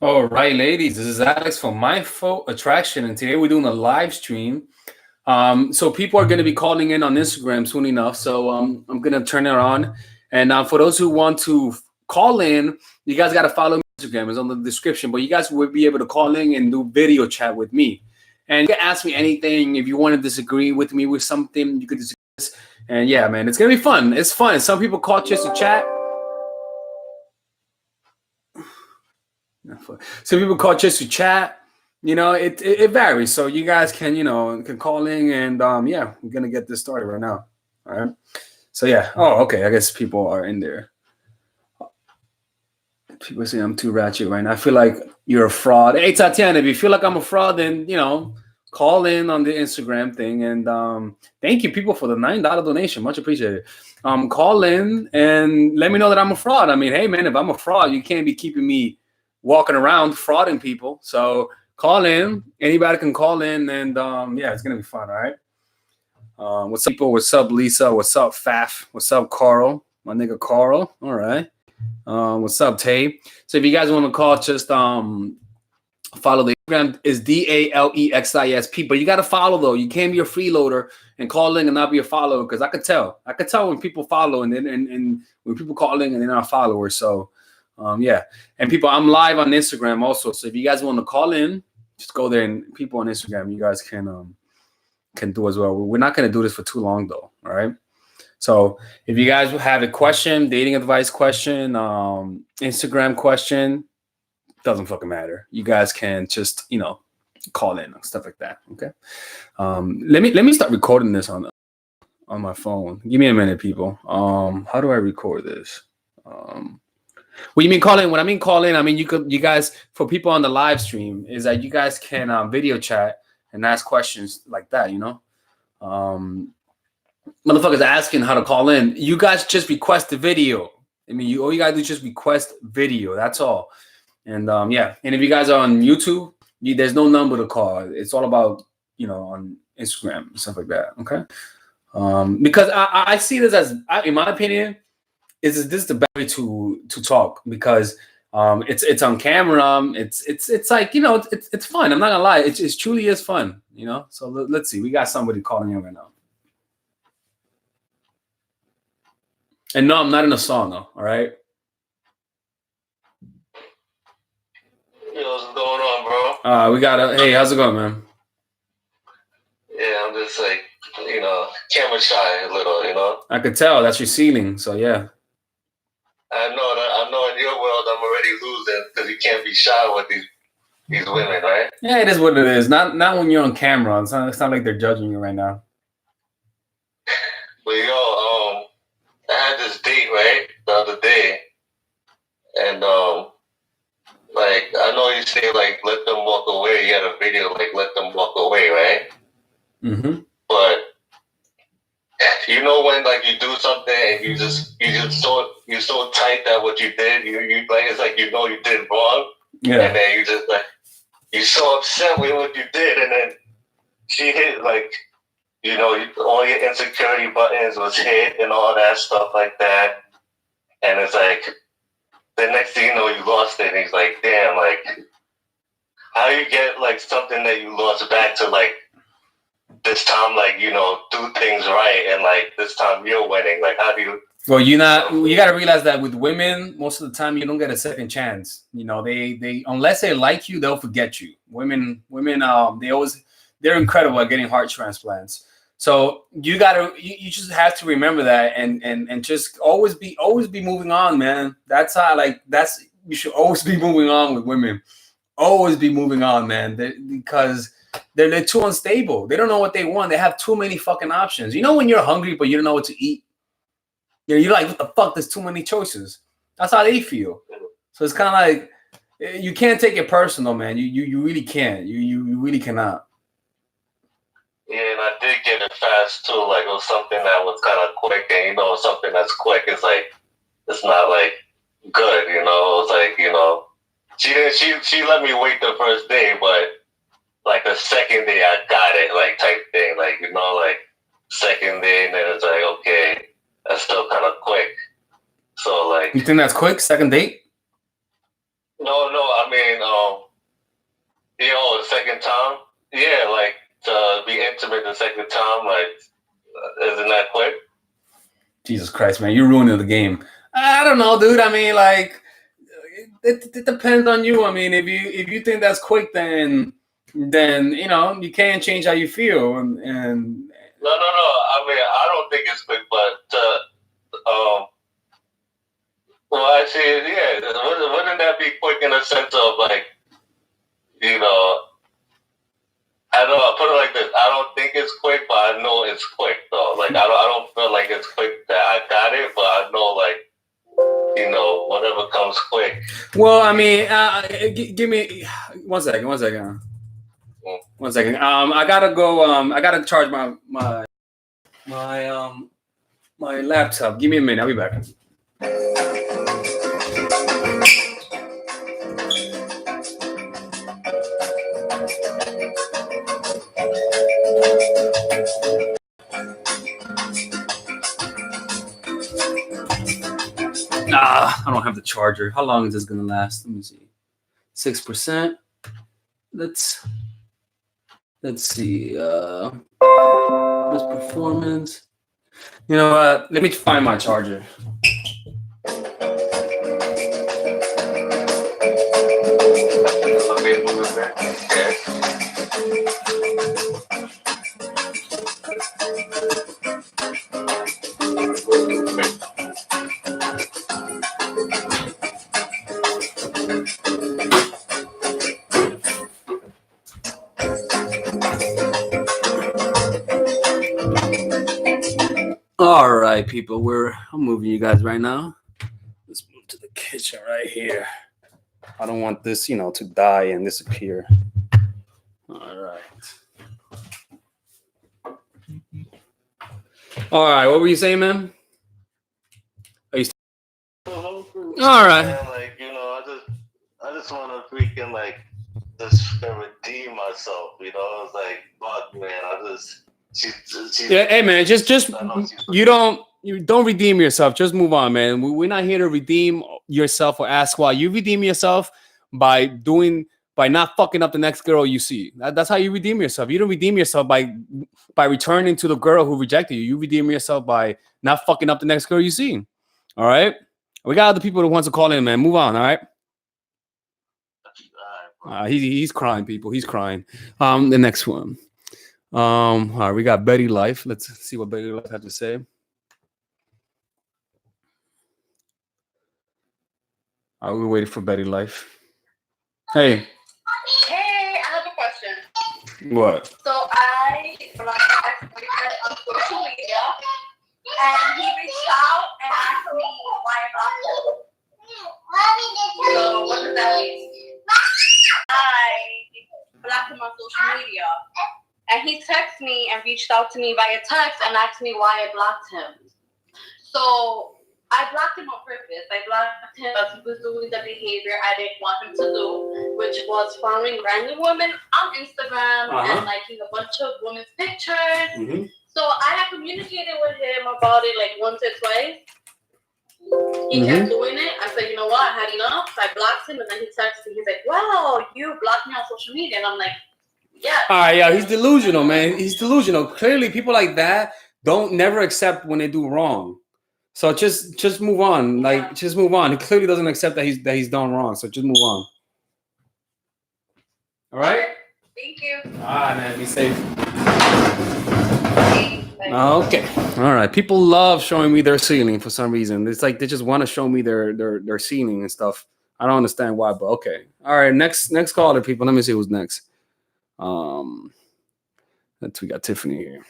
All right, ladies, this is Alex from Mindful Attraction, and today we're doing a live stream. So people are going to be calling in on Instagram soon enough. So I'm going to turn it on. And for those who want to call in, you guys got to follow me on Instagram. It's on the description. But you guys will be able to call in and do video chat with me. And you can ask me anything. If you want to disagree with me with something, you could disagree. And yeah, man, it's going to be fun. It's fun. Some people call just to chat. Some people call just to chat. You know, it varies. So you guys can, can call in and yeah, we're gonna get this started right now. All right. So yeah. Oh, okay. I guess people are in there. People say I'm too ratchet right now. I feel like you're a fraud. Hey Tatiana, if you feel like I'm a fraud, then call in on the Instagram thing. And thank you people for the $9 donation. Much appreciated. Call in and let me know that I'm a fraud. I mean, hey man, if I'm a fraud, you can't be keeping me walking around frauding people. So call in. Anybody can call in, and yeah, it's gonna be fun. All right. What's up, people? What's up, Lisa? What's up, Faf? What's up, Carl? My nigga Carl. All right. What's up, Tay? So if you guys want to call, just follow the Instagram is DALEXISP. But you got to follow though. You can't be a freeloader and call in and not be a follower, because I could tell. I could tell when people follow and then and when people call in and they're not followers. So yeah. And people, I'm live on Instagram also. So if you guys want to call in, just go there, and people on Instagram, you guys can do as well. We're not going to do this for too long though. All right. So if you guys have a question, dating advice question, Instagram question, doesn't fucking matter. You guys can just, call in and stuff like that. Okay. Let me start recording this on my phone. Give me a minute, people. How do I record this? What you mean call in? When I mean call in, I mean you guys, for people on the live stream, is that you guys can video chat and ask questions like that, motherfuckers asking how to call in. You guys just request the video. I mean, all you gotta do is just request video. That's all. And yeah. And if you guys are on YouTube, there's no number to call. It's all about on Instagram and stuff like that. Okay. Because I see this as, in my opinion, this is the best way to talk, because it's on camera. It's like it's fun. I'm not gonna lie. It truly is fun. So let's see. We got somebody calling in right now. And no, I'm not in a song though. All right. Yo, what's going on, bro? We got a. Hey, how's it going, man? Yeah, I'm just like, camera shy a little, I could tell that's your ceiling. So yeah. I know in your world I'm already losing, because you can't be shy with these women, right? Yeah, it is what it is. Not when you're on camera. It's not like they're judging you right now. But yo, I had this date, right, the other day, and like, I know you say like let them walk away. You had a video like let them walk away, right? Mm-hmm. But when like you do something and you're so tight that what you did, you like, it's like you did wrong. Yeah. And then you just like, you're so upset with what you did, and then she hit like, all your insecurity buttons was hit and all that stuff like that. And it's like, the next thing you know, you lost it. And he's like, damn, like, how you get like something that you lost back to like this time, like, do things right, and like this time you're winning. Like, how do you? Well, you got to realize that with women, most of the time you don't get a second chance. They unless they like you, they'll forget you. Women, they're incredible at getting heart transplants. So you just have to remember that, and just always be moving on, man. That's how, you should always be moving on with women. Always be moving on, man. Because they're too unstable. They don't know what they want. They have too many fucking options. When you're hungry but you don't know what to eat, you're like, what the fuck? There's too many choices. That's how they feel. So it's kind of like, you can't take it personal, man. You really can't. You really cannot. Yeah, and I did get it fast too. Like, it was something that was kind of quick, and something that's quick is like, it's not like good. It was like, she let me wait the first day, but like the second day I got it, like, type thing, like, like second day, and then it's like, okay, that's still kind of quick. So like, you think that's quick? Second date? No, I mean, the second time. Yeah, like to be intimate the second time, like, isn't that quick? Jesus Christ, man, you're ruining the game. I don't know, dude. I mean, like, it depends on you. I mean, if you think that's quick, then you can't change how you feel. And No. I mean, I don't think it's quick, but well, actually, yeah, wouldn't that be quick in a sense of like, you know, I don't know, put it like this. I don't think it's quick, but I know it's quick though. Like I don't feel like it's quick that I got it, but I know like, whatever comes quick. Well, I mean, give me 1 second. 1 second. 1 second. I gotta go. I gotta charge my laptop. Give me a minute. I'll be back. I don't have the charger. How long is this gonna last? Let me see. 6%. Let's see. This performance. You know what? Let me find my charger. All right, people. I'm moving you guys right now. Let's move to the kitchen right here. I don't want this, to die and disappear. All right. All right. What were you saying, man? Are you? All right. Man, like, I just want to freaking like just redeem myself. It's like, fuck, man. Yeah, hey man, just you don't redeem yourself. Just move on, man. We're not here to redeem yourself or ask why. You redeem yourself by not fucking up the next girl you see. That's how you redeem yourself. You don't redeem yourself by returning to the girl who rejected you. You redeem yourself by not fucking up the next girl you see. All right. We got other people that wants to call in, man. Move on. All right. He's crying, people. He's crying. The next one. All right, we got Betty Life. Let's see what Betty Life had to say. All right, we're waiting for Betty Life. Hey. Hey, I have a question. What? So I ex-boyfriend on social media, and he reached out and asked me why I blocked him. So what does that mean? I blocked him on social media. And he texted me and reached out to me via text and asked me why I blocked him. So I blocked him on purpose. I blocked him because he was doing the behavior I didn't want him to do, which was following random women on Instagram and liking a bunch of women's pictures. Mm-hmm. So I had communicated with him about it like once or twice. He kept doing it. I said, you know what? I had enough. I blocked him, and then he texted me. He's like, wow, you blocked me on social media. And I'm like, yeah. All right, yeah, he's delusional, man. He's delusional. Clearly, people like that don't never accept when they do wrong. So just move on. Like, just move on. He clearly doesn't accept that he's done wrong. So just move on. All right? Thank you. All right, man. Be safe. Okay. All right. People love showing me their ceiling for some reason. It's like they just want to show me their ceiling and stuff. I don't understand why, but okay. All right. Next caller, people. Let me see who's next. We got Tiffany here.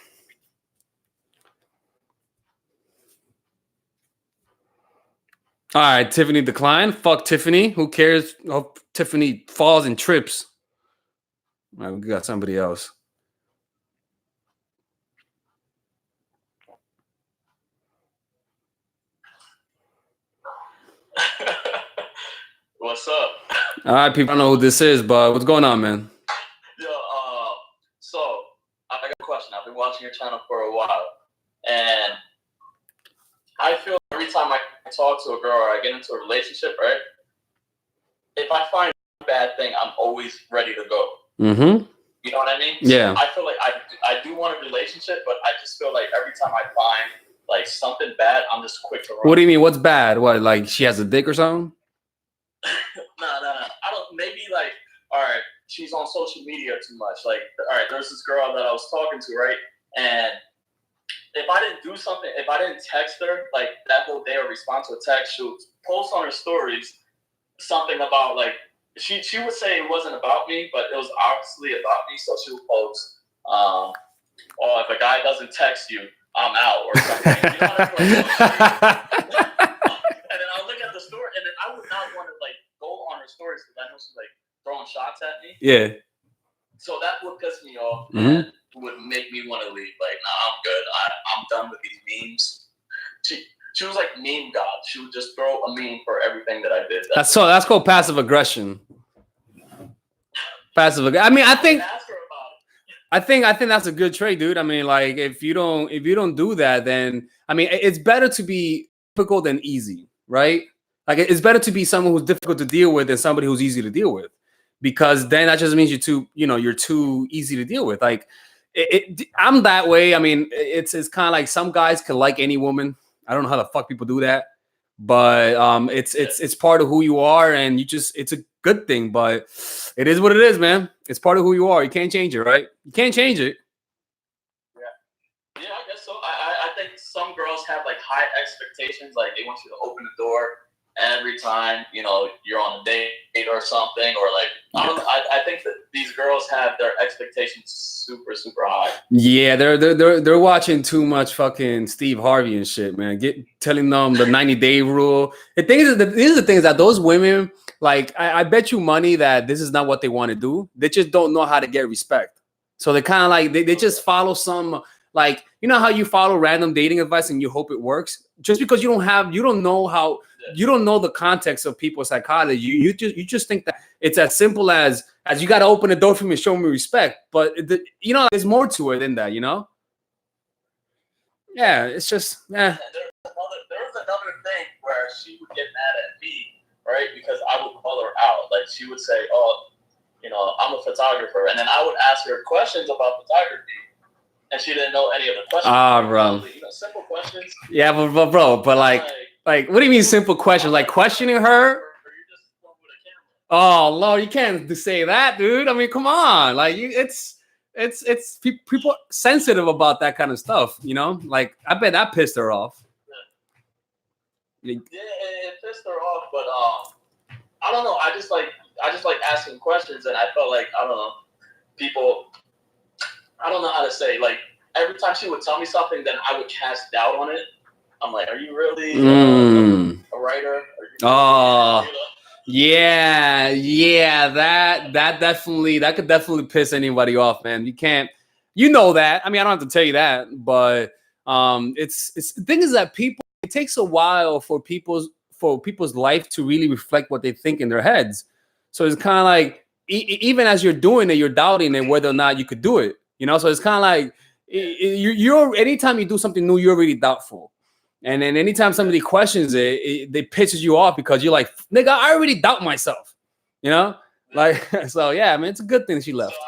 All right, Tiffany declined. Fuck Tiffany. Who cares? Hope Tiffany falls and trips. All right, we got somebody else. What's up? All right, people. I don't know who this is, but what's going on, man? Yo, so I got a question. I've been watching your channel for a while, and I feel every time I talk to a girl or I get into a relationship, right? If I find a bad thing, I'm always ready to go. Mm-hmm. You know what I mean? Yeah. So I feel like I do want a relationship, but I just feel like every time I find like something bad, I'm just quick to run. What do you mean? What's bad? What, like she has a dick or something? No. I don't. Maybe like, all right, she's on social media too much. Like, all right, there's this girl that I was talking to, right? And if I didn't do something, if I didn't text her like that whole day or respond to a text, she would post on her stories something about like she would say it wasn't about me, but it was obviously about me. So she would post, "Oh, if a guy doesn't text you, I'm out," or something. You know what I mean? And then I'll look at the story, and then I would not want to like go on her stories because I know she's like throwing shots at me. Yeah. So that would piss me off Mm-hmm. and would make me want to leave. Like, nah, I'm good. I'm done with these memes. She was like meme god. She would just throw a meme for everything that I did. That's called passive aggression. Passive aggression. I mean, I think that's a good trait, dude. I mean, like if you don't do that, then I mean, it's better to be difficult than easy, right? Like it's better to be someone who's difficult to deal with than somebody who's easy to deal with, because then that just means you're too easy to deal with. Like I'm that way. I mean, it's kind of like some guys can like any woman. I don't know how the fuck people do that, but it's part of who you are, and it's a good thing. But it is what it is, man. It's part of who you are. You can't change it, right? You can't change it. Yeah, I guess so. I think some girls have like high expectations, like they want you to open the door every time, you know, you're on a date or something, or like I think that these girls have their expectations super, super high. Yeah, they're watching too much fucking Steve Harvey and shit, man. Telling them the 90-day rule. The thing is, these are the things that those women like. I bet you money that this is not what they want to do. They just don't know how to get respect. So they kind of like they just follow some, like, you know how you follow random dating advice and you hope it works, just because you don't know the context of people's psychology. You just think that it's as simple as you got to open the door for me and show me respect. But there's more to it than that. Yeah, it's just There was another thing where she would get mad at me, right? Because I would call her out. Like she would say, "Oh, you know, I'm a photographer," and then I would ask her questions about photography. And she didn't know any of the questions. Bro. Simple questions. Yeah, but like, what do you mean simple questions? Like questioning her? Oh Lord, you can't say that, dude. I mean, come on. Like, it's people sensitive about that kind of stuff. Like I bet that pissed her off. Yeah, it pissed her off, but I don't know. I just like asking questions, and I felt like people. I don't know how to say, like, every time she would tell me something, then I would cast doubt on it. I'm like, are you really a writer? Yeah, that could definitely piss anybody off, man. You can't, that. I mean, I don't have to tell you that, but it's the thing is that it takes a while for people's life to really reflect what they think in their heads. So it's kind of like even as you're doing it, you're doubting it whether or not you could do it. So it's kind of like you're anytime you do something new, you're really doubtful. And then anytime somebody questions it pisses you off because you're like, nigga, I already doubt myself. Like, so yeah, I mean, it's a good thing she left. So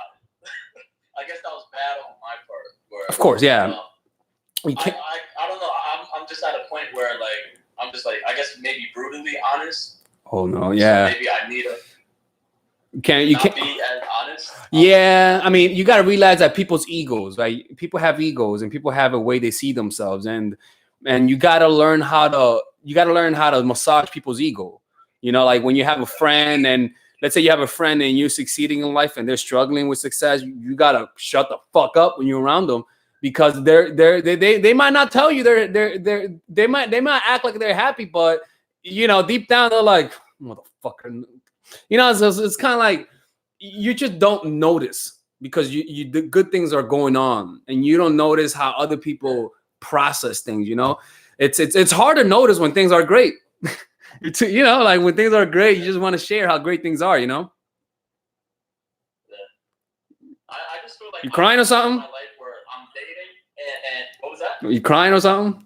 I guess that was bad on my part. Of course, yeah. I don't know. I'm just at a point where like I'm just like, I guess maybe brutally honest. Oh no, yeah. So maybe I need a. You can't be as honest. Yeah, I mean, you got to realize that people's egos, right? People have egos, and people have a way they see themselves, and you got to learn how to massage people's ego. Like when you have a friend, and let's say you have a friend and you're succeeding in life, and they're struggling with success, you got to shut the fuck up when you're around them, because they might not tell you they might act like they're happy, but deep down they're like, motherfucker. So it's kind of like you just don't notice because the good things are going on, and you don't notice how other people process things. It's hard to notice when things are great. Like when things are great, you just want to share how great things are. Yeah. I just feel like you crying or something? My life where I'm dating and what was that? You crying or something?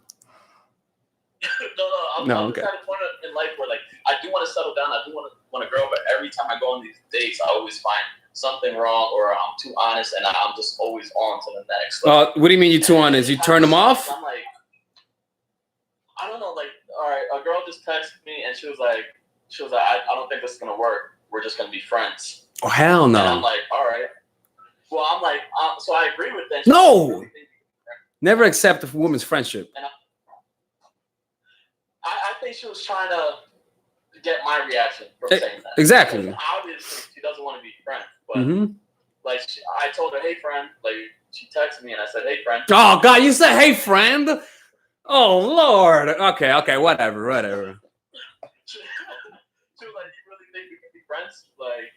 No. I'm okay. at a point in life where like I do want to to settle down. I do want a girl, but every time I go on these dates, I always find something wrong, or I'm too honest, and I'm just always on to the next. What do you mean you're too honest? You turn them off? I'm like, I don't know. Like, all right, a girl just texted me, and she was like, I don't think this is gonna work. We're just gonna be friends. Oh hell no! And I'm like, all right. Well, I'm like, so I agree with that. No, never accept a woman's friendship. And I think she was trying to get my reaction from saying that. Exactly. Because obviously, she doesn't want to be friends. But like, I told her, "Hey, friend." Like, she texted me, and I said, "Hey, friend." Oh God, you said, "Hey, friend." Oh Lord. Okay, whatever. She was like, "You really think we can be friends? Like,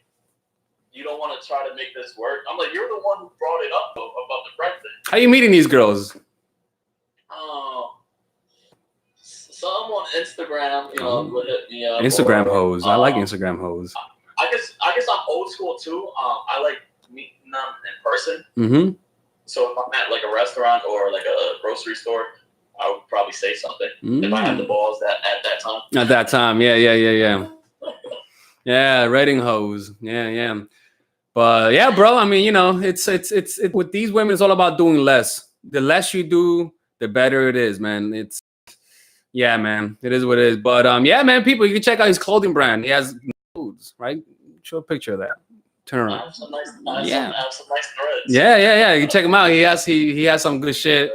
you don't want to try to make this work?" I'm like, "You're the one who brought it up about the friend thing." How you meeting these girls? Some on Instagram, hit me up. Instagram hoes. I like Instagram hoes. I guess I'm old school too. I like meeting them in person. Mm-hmm. So if I'm at like a restaurant or like a grocery store, I would probably say something if I had the balls at that time. At that time, yeah. Yeah, rating hoes. Yeah. But yeah, bro. I mean, it's with these women, it's all about doing less. The less you do, the better it is, man. Yeah, man. It is what it is. But yeah, man, people, you can check out his clothing brand. He has foods, right? Show a picture of that. Turn around. I have some nice threads. Yeah. You can check him out. He has some good shit.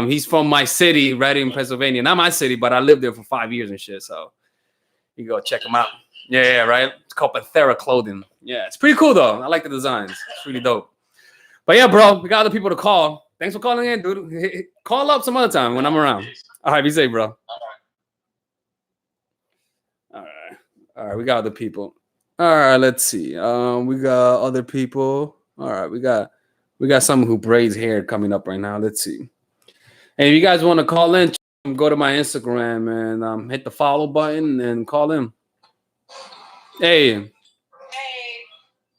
He's from my city, Reading, Pennsylvania. Not my city, but I lived there for 5 years and shit. So you can go check him out. Yeah, right. It's called Panthera Clothing. Yeah, it's pretty cool though. I like the designs. It's really dope. But yeah, bro, we got other people to call. Thanks for calling in, dude. Call up some other time when I'm around. All right, be safe, bro. All right. We got other people. All right, let's see. We got other people. All right, we got someone who braids hair coming up right now. Let's see. And if you guys want to call in, go to my Instagram and hit the follow button and call in. Hey.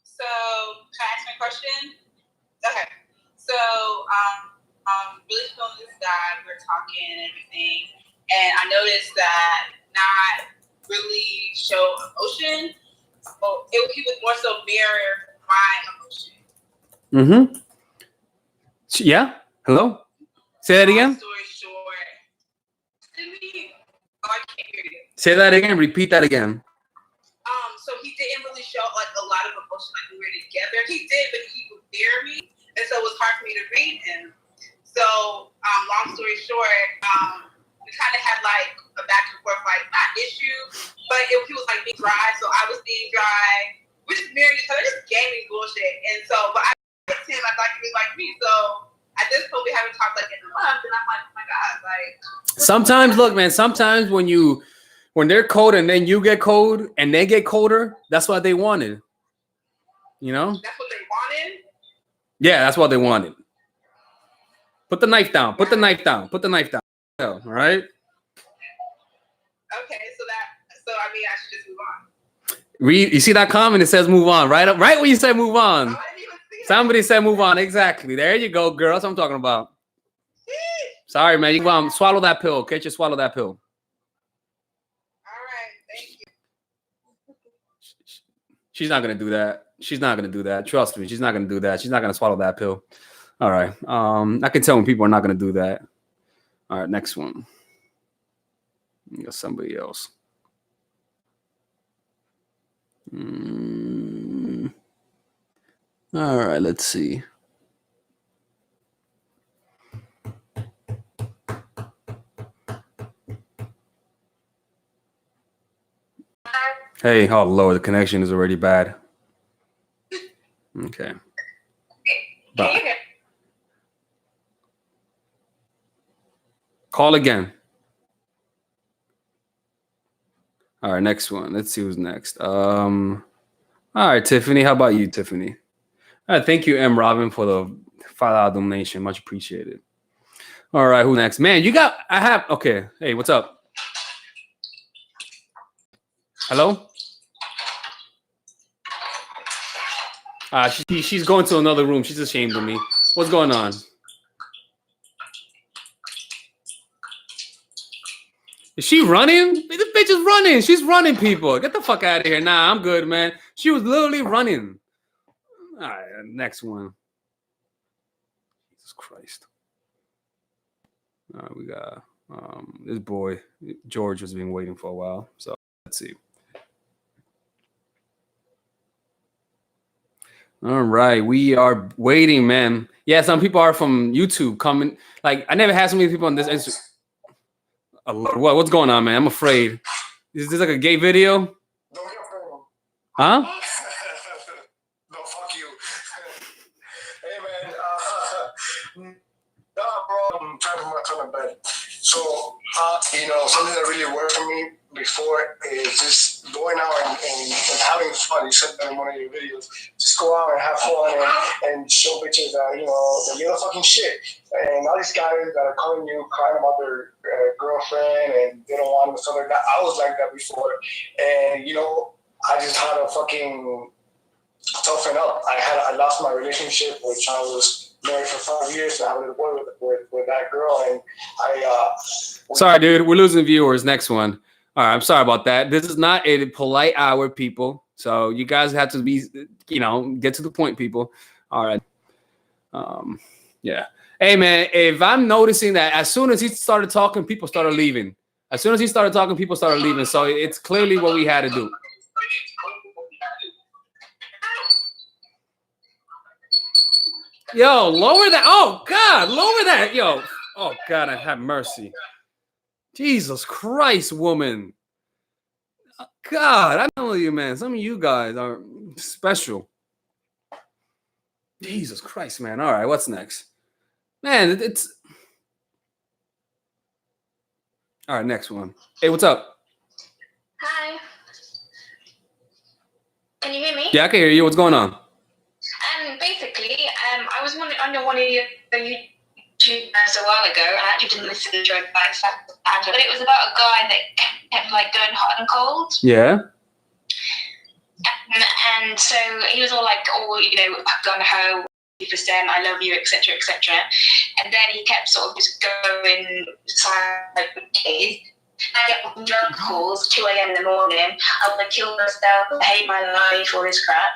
So can I ask my question? Okay. So really feeling this guy, we're talking and everything, and I noticed that not really show emotion. Well, he would more so mirror my emotion. Yeah. Hello. Say that again. Long story short, I can't hear you. Say that again. Repeat that again. So he didn't really show like a lot of emotion like we were together. He did, but he would fear me, and so it was hard for me to read him. So, long story short, we kind of had like a back and forth, like not issue, but he was like being dry, so I was being dry. We just mirrored each other, just gaming bullshit. And so, but I liked him, I thought he was like me. So at this point, we haven't talked like in a month, and I'm like, oh my God, like. Sometimes, look, man. Sometimes when they're cold and then you get cold and they get colder, that's what they wanted. That's what they wanted? Yeah, that's what they wanted. Put the knife down. All right? Okay, so I mean, I should just move on. Read. You see that comment? It says move on. Right when you said move on. I didn't even see Somebody said move on. Exactly. There you go, girl. That's what I'm talking about. Sorry, man. You can swallow that pill. Okay, just swallow that pill. Thank you. She's not gonna do that. Trust me, she's not gonna do that. She's not gonna swallow that pill. All right. I can tell when people are not gonna do that. All right, next one. We got somebody else. All right, let's see. Hey, oh Lord, the connection is already bad. Okay. Bye. Call again. All right, next one. Let's see who's next. All right, Tiffany. How about you, Tiffany? All right, thank you, M. Robin, for the $5 donation. Much appreciated. All right, who's next? Man, okay. Hey, what's up? Hello? She's going to another room. She's ashamed of me. What's going on? Is she running? This bitch bitch is running. She's running people. Get the fuck out of here. Nah, I'm good, man. She was literally running. All right, next one. Jesus Christ. All right, we got this boy. George has been waiting for a while. So let's see. All right, we are waiting, man. Yeah, some people are from YouTube coming. Like, I never had so many people on this Instagram. What's going on, man? I'm afraid. Is this like a gay video? Don't get afraid. Huh? No, fuck you. Hey, man. Nah, bro, I'm trying to put my ton of bed. So, something that really worked for me before is just going out and having fun. You said that in one of your videos. Just go out and have fun and show bitches that, that you're the fucking shit. And all these guys that are calling you, crying about their girlfriend and they don't want them, stuff like that. I was like that before. And, I just had to fucking toughen up. I lost my relationship, which I was married for 5 years. So I had a little boy with that girl. And Sorry, dude. We're losing viewers. Next one. All right. I'm sorry about that. This is not a polite hour, people. So you guys have to be, get to the point, people. All right. Yeah. Hey, man, if I'm noticing that as soon as he started talking, people started leaving. As soon as he started talking, people started leaving. So it's clearly what we had to do. Yo, lower that. Oh, God, lower that. Yo. Oh, God, I have mercy. Jesus Christ, woman. God, I know you, man. Some of you guys are special. Jesus Christ, man. All right, what's next? Man, it's... All right, next one. Hey, what's up? Hi. Can you hear me? Yeah, I can hear you. What's going on? Basically, I was under one of your YouTubers a while ago. I actually didn't listen to the joke by but it was about a guy that kept going hot and cold. Yeah. And so he was all like, gun ho, 50%, I love you, etc., etc. And then he kept sort of just going sideways. I get drug calls, 2 a.m. in the morning. I want to kill myself. I hate my life, all this crap.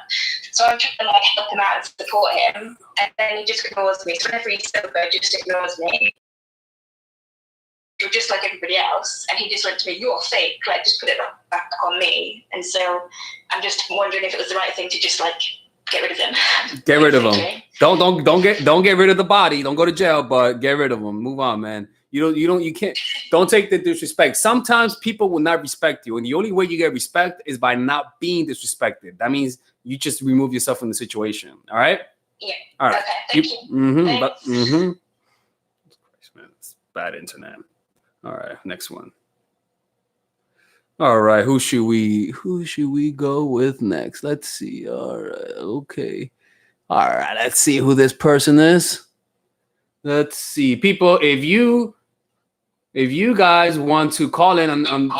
So I'm trying to help him out and support him. And then he just ignores me. So whenever he's sober, just ignores me. You're just like everybody else. And he just went to me, you're fake. Just put it back on me. And so I'm just wondering if it was the right thing to just get rid of him. Get rid of him. Don't get rid of the body. Don't go to jail, but get rid of him. Move on, man. You can't. Don't take the disrespect. Sometimes people will not respect you, and the only way you get respect is by not being disrespected. That means you just remove yourself from the situation. All right. Yeah. All right. Okay. Thank you. Man, it's bad internet. All right. Next one. All right. Who should we go with next? Let's see. All right. Okay. All right. Let's see who this person is. Let's see. People, if you guys want to call in on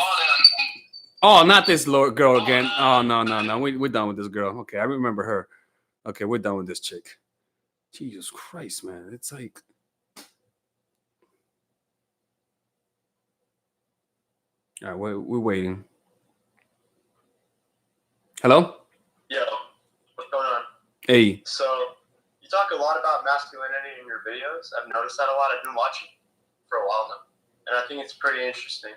oh, not this girl again. Oh, no. We're done with this girl. Okay, I remember her. Okay, we're done with this chick. Jesus Christ, man. It's like... All right, we're waiting. Hello? Yo, what's going on? Hey. So, you talk a lot about masculinity in your videos. I've noticed that a lot. I've been watching for a while now. And I think it's pretty interesting.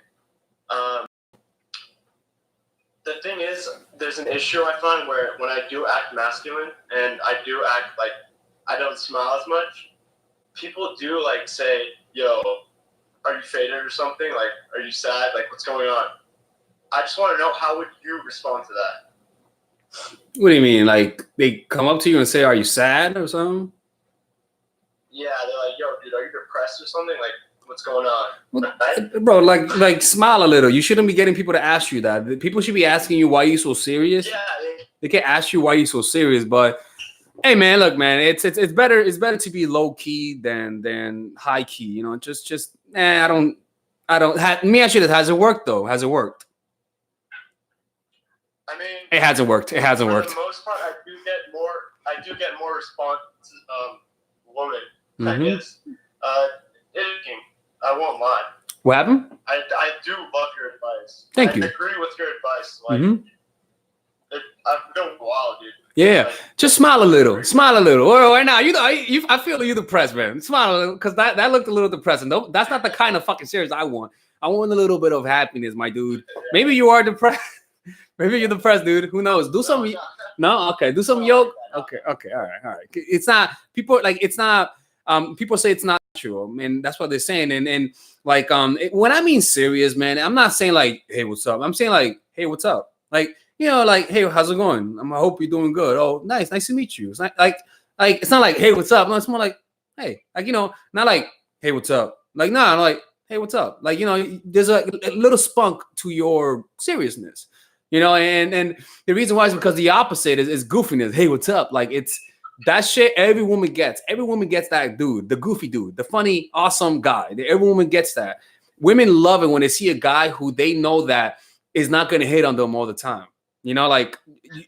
The thing is, there's an issue I find where when I do act masculine and I do act like I don't smile as much, people do say, yo, are you faded or something? Are you sad? What's going on? I just want to know, how would you respond to that? What do you mean? They come up to you and say, are you sad or something? Yeah, they're like, yo, dude, are you depressed or something? What's going on? Well, right? Bro, smile a little. You shouldn't be getting people to ask you that. People should be asking you, why are you so serious? Yeah. They can ask you why you're so serious, but hey, man, look, man, it's better to be low key than high key. I don't. Let me ask you this: has it worked though? Has it worked? I mean, it hasn't worked. It hasn't worked. For the most part, I do get more responses. Women, I guess. I won't lie. What happened? I do love your advice. Thank you. I agree with your advice. Like, I'm going wild, dude. Yeah, Like, just smile a little. Smile a little. Or right now, I feel you depressed, man. Smile a little, because that looked a little depressing. No, that's not the kind of fucking series I want. I want a little bit of happiness, my dude. Maybe you are depressed. Maybe you're depressed, dude. Who knows? Do some. No, okay. Do some yoga. Okay, all right. It's not people like it's not. People say it's not true, and that's what they're saying. And like when I mean serious, man, I'm not saying like, hey, what's up? I'm saying like, hey, what's up? Like, you know, like, hey, how's it going? I hope you're doing good. Oh, nice to meet you. It's not like it's not like, hey, what's up? No, it's more like, hey, like, you know, not like, hey, what's up? Like, nah, like, hey, what's up? Like, you know, there's a little spunk to your seriousness, you know, and the reason why is because the opposite is goofiness. Hey, what's up? Like, it's that shit every woman gets. Every woman gets that dude, the goofy dude, the funny, awesome guy. Every woman gets that. Women love it when they see a guy who they know that is not going to hit on them all the time. You know, like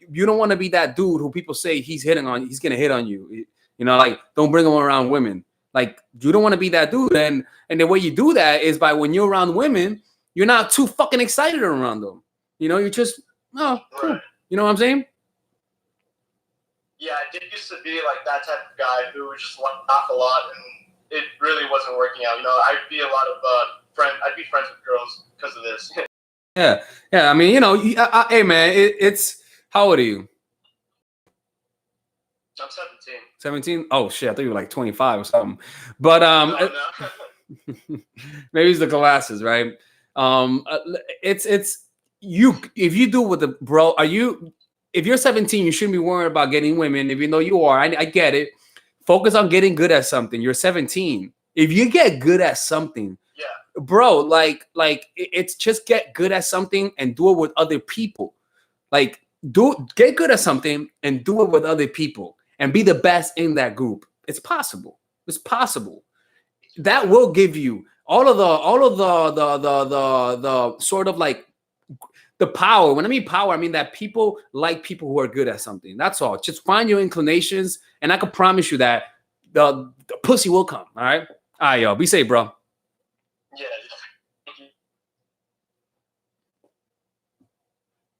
you don't want to be that dude who people say he's hitting on, he's gonna hit on you. You know, like don't bring him around women. Like you don't want to be that dude. And the way you do that is by when you're around women, you're not too fucking excited around them. You know, you're just cool. You know what I'm saying? Yeah, I did used to be like that type of guy who would just laugh a lot, and it really wasn't working out. You know, I'd be a lot of I'd be friends with girls because of this. Yeah. I mean, you know, hey man, it's how old are you? I'm 17. 17? Oh shit, I thought you were like 25 or something. But No. maybe it's the glasses, right? It's you. If you do with the bro, if you're 17, you shouldn't be worried about getting women. Even though you are, I get it. Focus on getting good at something. You're 17. If you get good at something, bro, like it's just get good at something and do it with other people. Like get good at something and do it with other people and be the best in that group. It's possible. It's possible. That will give you all of the sort of like the power. When I mean power, I mean that people like people who are good at something. That's all. Just find your inclinations, and I can promise you that the pussy will come. All right, yo, be safe, bro. Yeah.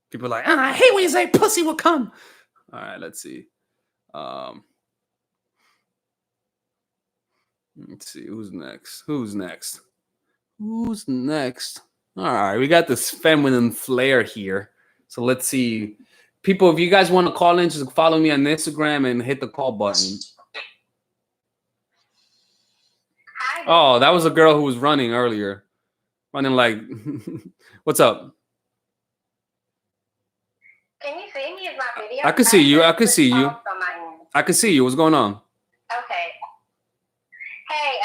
People are like, I hate when you say pussy will come. All right, let's see. Let's see who's next. All right, we got this feminine flair here. So let's see. People, if you guys want to call in, just follow me on Instagram and hit the call button. Oh, that was a girl who was running earlier. Running like, what's up? Can you see me? Is my video? I can see you. I can see you. What's going on? Okay. Hey,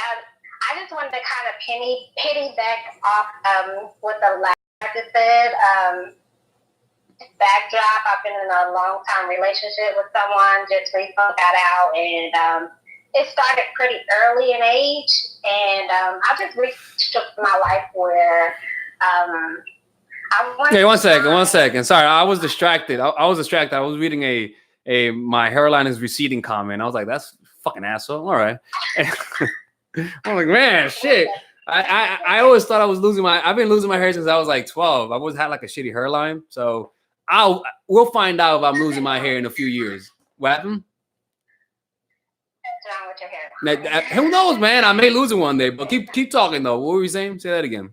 I just wanted to kind of piggyback off what the last said. Backdrop. I've been in a long-time relationship with someone. Just recently got out, and it started pretty early in age. And I just reached my life where Okay, one second. Sorry, I was distracted. I was distracted. I was reading a my hairline is receding comment. I was like, that's fucking asshole. All right. I'm like, man, shit. I always thought I was losing I've been losing my hair since I was like 12. I always had like a shitty hairline. So we'll find out if I'm losing my hair in a few years. What happened? What's wrong with your hair? Who knows, man? I may lose it one day, but keep talking though. What were you saying? Say that again.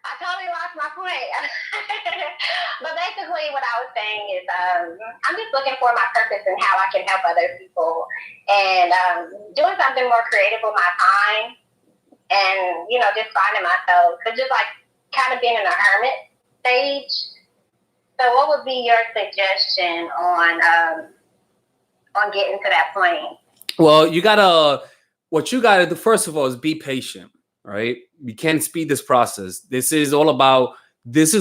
I totally lost my point. But basically what I was saying is I'm just looking for my purpose and how I can help other people and doing something more creative with my time and, you know, just finding myself. So just like kind of being in a hermit stage. So what would be your suggestion on getting to that point? Well, what you gotta do first of all is be patient, right? You can't speed this process. This is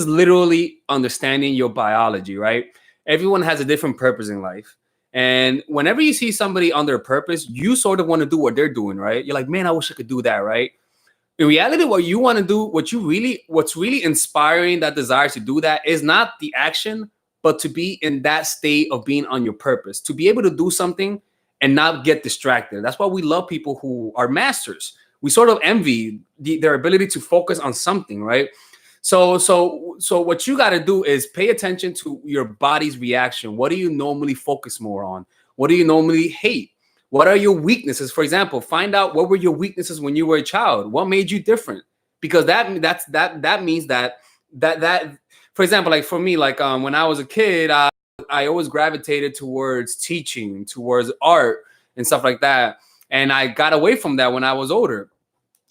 literally understanding your biology, right? Everyone has a different purpose in life. And whenever you see somebody on their purpose, you sort of want to do what they're doing, right? You're like, man, I wish I could do that, right? In reality, what you want to do, what's really inspiring that desire to do that is not the action, but to be in that state of being on your purpose, to be able to do something and not get distracted. That's why we love people who are masters. We sort of envy their ability to focus on something, right? So what you got to do is pay attention to your body's reaction. What do you normally focus more on? What do you normally hate? What are your weaknesses? For example, find out what were your weaknesses when you were a child. What made you different? Because that means that for example, like for me, like when I was a kid, I always gravitated towards teaching, towards art and stuff like that, and I got away from that when I was older.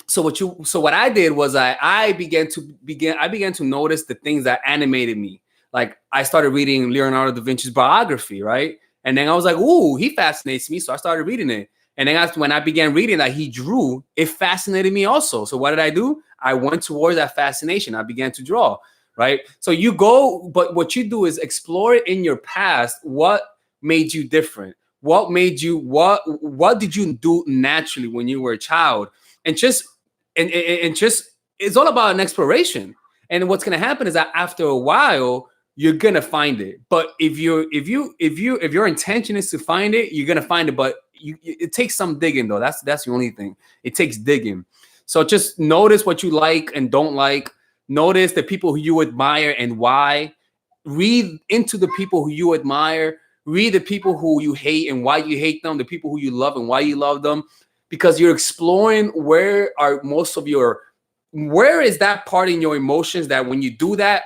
So what I did was I began to notice the things that animated me. Like I started reading Leonardo da Vinci's biography, right? And then I was like, ooh, he fascinates me. So I started reading it. And then when I began reading that he drew, it fascinated me also. So what did I do? I went towards that fascination. I began to draw, right? So you go, but what you do is explore it in your past. What made you different? What made you, what did you do naturally when you were a child? And just it's all about an exploration. And what's going to happen is that after a while you're going to find it. But if your intention is to find it, you're going to find it. But it takes some digging though. That's the only thing. It takes digging. So just notice what you like and don't like. Notice the people who you admire and why. Read into the people who you admire. Read the people who you hate and why you hate them. The people who you love and why you love them. Because you're exploring where is that part in your emotions that when you do that,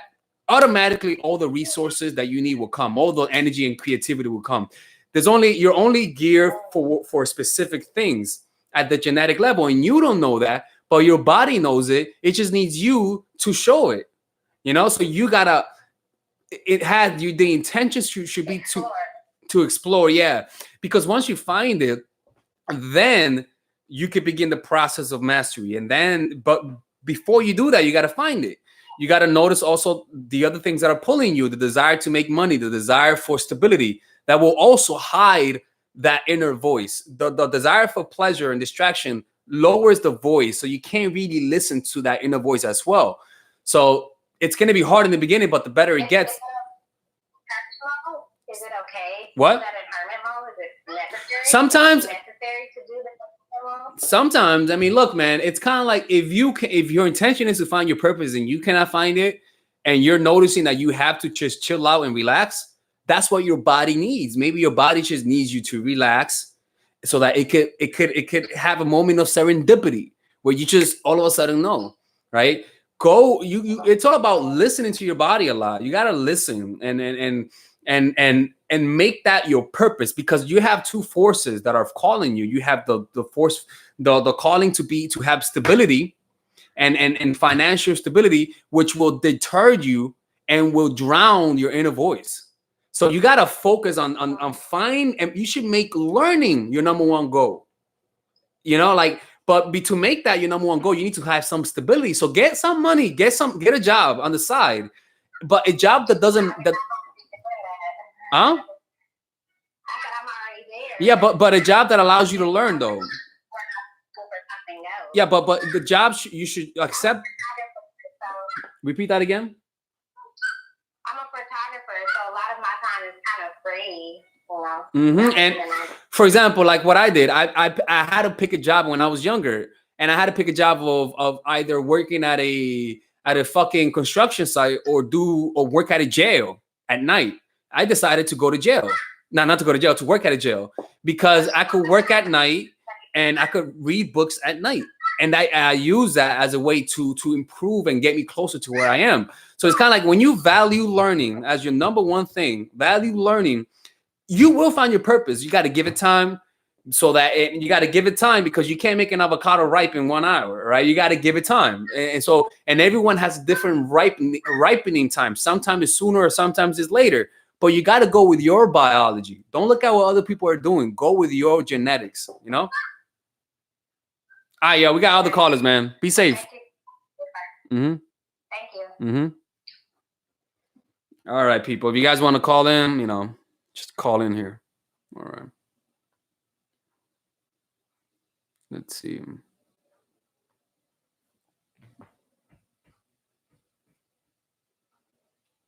automatically all the resources that you need will come, all the energy and creativity will come. You're only geared for specific things at the genetic level, and you don't know that, but your body knows it. It just needs you to show it, so you gotta, the intentions should be to explore. Yeah, because once you find it, then you could begin the process of mastery. But before you do that, you got to find it. You got to notice also the other things that are pulling you, the desire to make money, the desire for stability that will also hide that inner voice. The desire for pleasure and distraction lowers the voice. So you can't really listen to that inner voice as well. So it's going to be hard in the beginning, but the better it gets. Is it okay? What? Is that in hermit mode? Is it necessary? Sometimes. Necessary to do that? Sometimes, I mean, look, man, it's kind of like if your intention is to find your purpose and you cannot find it, and you're noticing that you have to just chill out and relax, that's what your body needs. Maybe your body just needs you to relax so that it could have a moment of serendipity where you just all of a sudden know, right? It's all about listening to your body a lot. You got to listen and make that your purpose, because you have two forces that are calling you. You have the force, the calling to have stability and financial stability, which will deter you and will drown your inner voice. So you got to focus on and you should make learning your number one goal. But to make that your number one goal, you need to have some stability. So get some money, get a job on the side, but a job that doesn't. Huh? Yeah, but a job that allows you to learn though. Yeah, but the job you should accept. Repeat that again. I'm a photographer, so a lot of my time is kind of free. And for example, like what I did, I had to pick a job when I was younger, and I had to pick a job of either working at a fucking construction site or work at a jail at night. I decided to go to jail. Not to go to jail, to work at a jail, because I could work at night and I could read books at night. And I use that as a way to improve and get me closer to where I am. So it's kind of like when you value learning as your number one thing, value learning, you will find your purpose. You got to give it time. You got to give it time, because you can't make an avocado ripe in 1 hour, right? You got to give it time. And everyone has different ripening time. Sometimes it's sooner or sometimes it's later. But you got to go with your biology. Don't look at what other people are doing. Go with your genetics, All right, we got other callers, man. Be safe. Thank you. All right, people. If you guys want to call in, just call in here. All right. Let's see.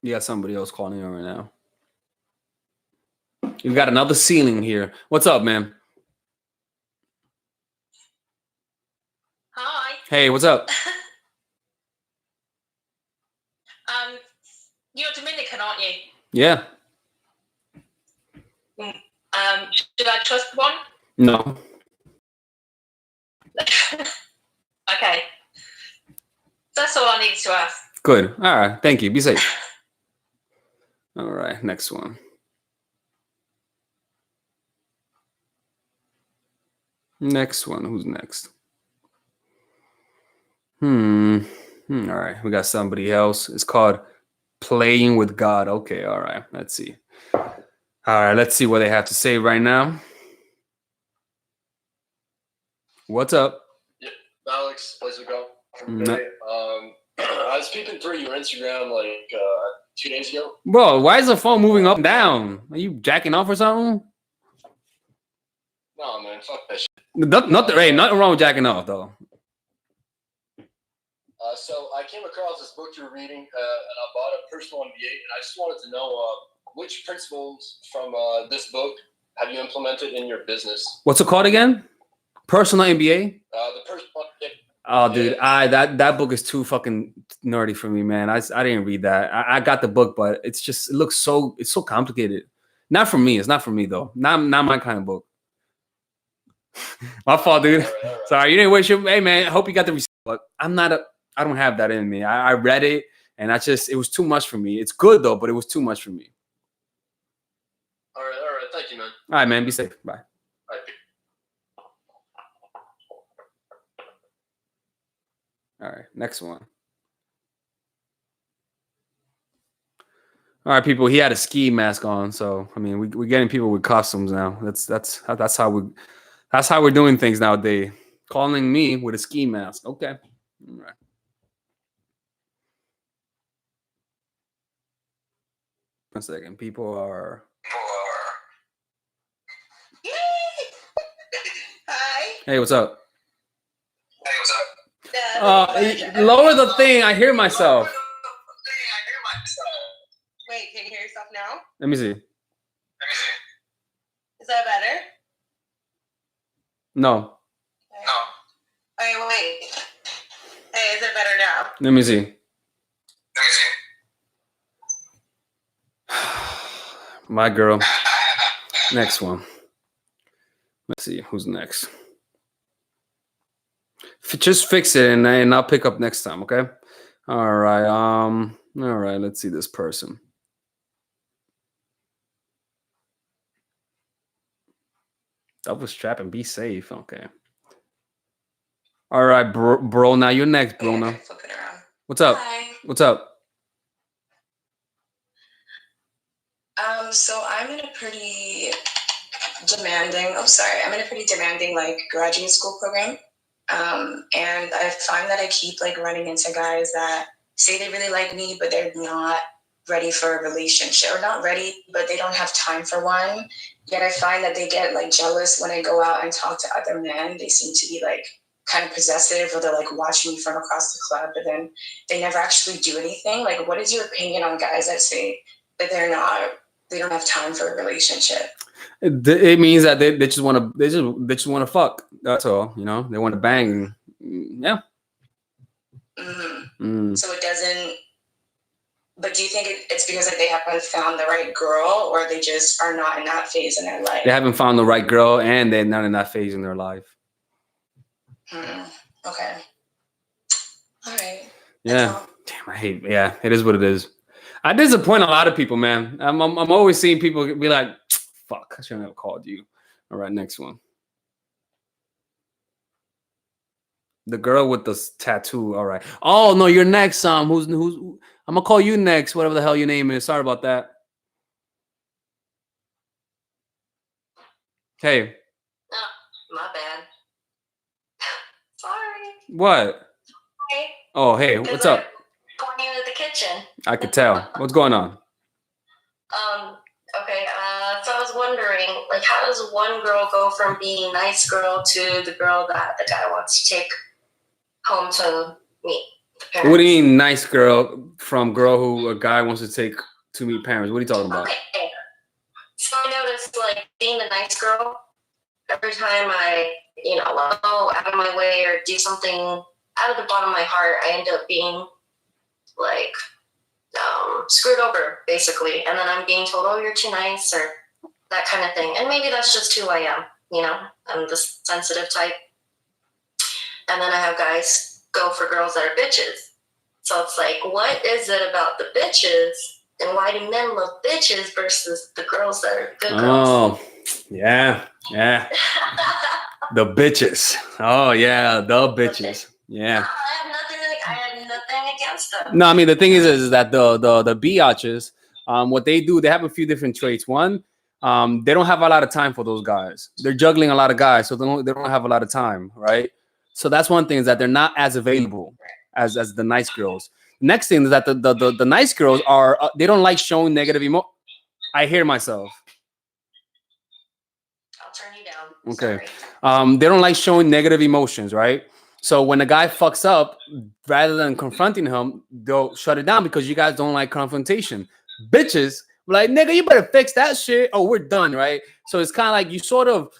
You got somebody else calling in right now. You got another ceiling here. What's up, man? Hey, what's up? You're Dominican, aren't you? Yeah. Should I trust one? No. Okay. That's all I needed to ask. Good. All right. Thank you. Be safe. All right. Next one. Next one. Who's next? All right. We got somebody else. It's called Playing with God. Okay. All right. Let's see. All right. Let's see what they have to say right now. What's up? Yep. Alex, place to go from today. I was peeping through your Instagram like 2 days ago. Bro, why is the phone moving up and down? Are you jacking off or something? No, man, fuck that shit. Nothing wrong with jacking off, though. So I came across this book you were reading, and I bought a personal MBA, and I just wanted to know which principles from this book have you implemented in your business? What's it called again? Personal MBA? The personal MBA. Oh, dude, that book is too fucking nerdy for me, man. I didn't read that. I got the book, but it's so complicated. Not for me. It's not for me though. Not my kind of book. My fault, dude. All right. Sorry, you didn't wish it. Hey, man, I hope you got the receipt. But I don't have that in me. I read it, and it was too much for me. It's good though, but it was too much for me. All right. Thank you, man. All right, man. Be safe. Bye. All right. All right, next one. All right, people. He had a ski mask on, so I mean, we're getting people with costumes now. That's how we're doing things nowadays. Calling me with a ski mask. Okay. All right. One second. People are. Hi. Hey, what's up? Hey, what's up? Lower the thing. I hear myself. Wait, can you hear yourself now? Let me see. Is that better? No. Okay, wait. Hey, is it better now? Let me see. My girl. Next one. Let's see who's next. Just fix it and I'll pick up next time, okay? All right. All right, let's see this person. Double strap and be safe. Okay. All right, bro. Now you're next, bro. Now. Flip it around. What's up? Hi. What's up? So I'm in a pretty demanding like graduate school program. And I find that I keep like running into guys that say they really like me, but they're not ready for a relationship, or not ready, but they don't have time for one. Yet I find that they get like jealous when I go out and talk to other men. They seem to be like kind of possessive, or they're like watching me from across the club, but then they never actually do anything. Like, what is your opinion on guys that say that they don't have time for a relationship? It means that they just want to fuck. That's all. You know, they want to bang. Yeah. So it doesn't. But do you think it's because like they haven't found the right girl, or they just are not in that phase in their life? They haven't found the right girl, and they're not in that phase in their life. Okay. All right. Yeah. Damn, I hate. Yeah, it is what it is. I disappoint a lot of people, man. I'm always seeing people be like, "Fuck, I shouldn't have called you." All right, next one. The girl with the tattoo. All right. Oh no, you're next. Who's? I'm gonna call you next. Whatever the hell your name is. Sorry about that. Hey. Oh, my bad. Sorry. What? Hey. Oh, hey. What's up? Pointing at the kitchen. I could tell. What's going on? Okay. So I was wondering, like, how does one girl go from being a nice girl to the girl that the guy wants to take home to meet the parents? What do you mean, nice girl from girl who a guy wants to take to meet parents? What are you talking about? Okay. So I noticed, like, being the nice girl, every time I, go out of my way or do something out of the bottom of my heart, I end up being like screwed over, basically. And then I'm being told, oh, you're too nice, or that kind of thing. And maybe that's just who I am, you know? I'm the sensitive type. And then I have guys go for girls that are bitches. So it's like, what is it about the bitches? And why do men love bitches versus the girls that are good girls? Oh, yeah. The bitches. Oh, yeah, the bitches. Yeah. I have nothing against them. No, I mean, the thing is that the biatches, what they do, they have a few different traits. One, they don't have a lot of time for those guys. They're juggling a lot of guys, so they don't have a lot of time, right? So that's one thing, is that they're not as available as the nice girls. Next thing is that the nice girls are, they don't like showing negative emotion. I hear myself. I'll turn you down. Okay. Sorry. They don't like showing negative emotions, right? So when a guy fucks up, rather than confronting him, they'll shut it down because you guys don't like confrontation. Bitches, like, nigga, you better fix that shit. Oh, we're done, right? So it's kind of like you sort of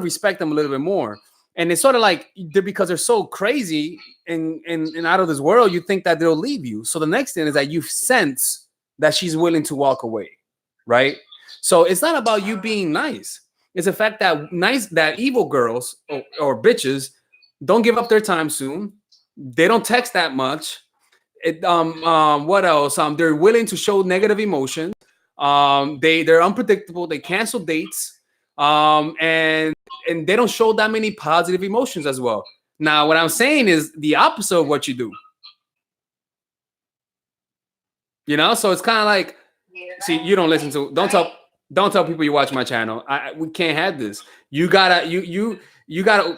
respect them a little bit more. And it's sort of like because they're so crazy and out of this world, you think that they'll leave you. So the next thing is that you sense that she's willing to walk away, right? So it's not about you being nice. It's the fact that evil girls or bitches don't give up their time soon. They don't text that much. What else? They're willing to show negative emotion. They're unpredictable. They cancel dates. And they don't show that many positive emotions as well. Now, what I'm saying is the opposite of what you do. You know, so it's kind of like, see, you don't listen to. Don't tell people you watch my channel. We can't have this. You gotta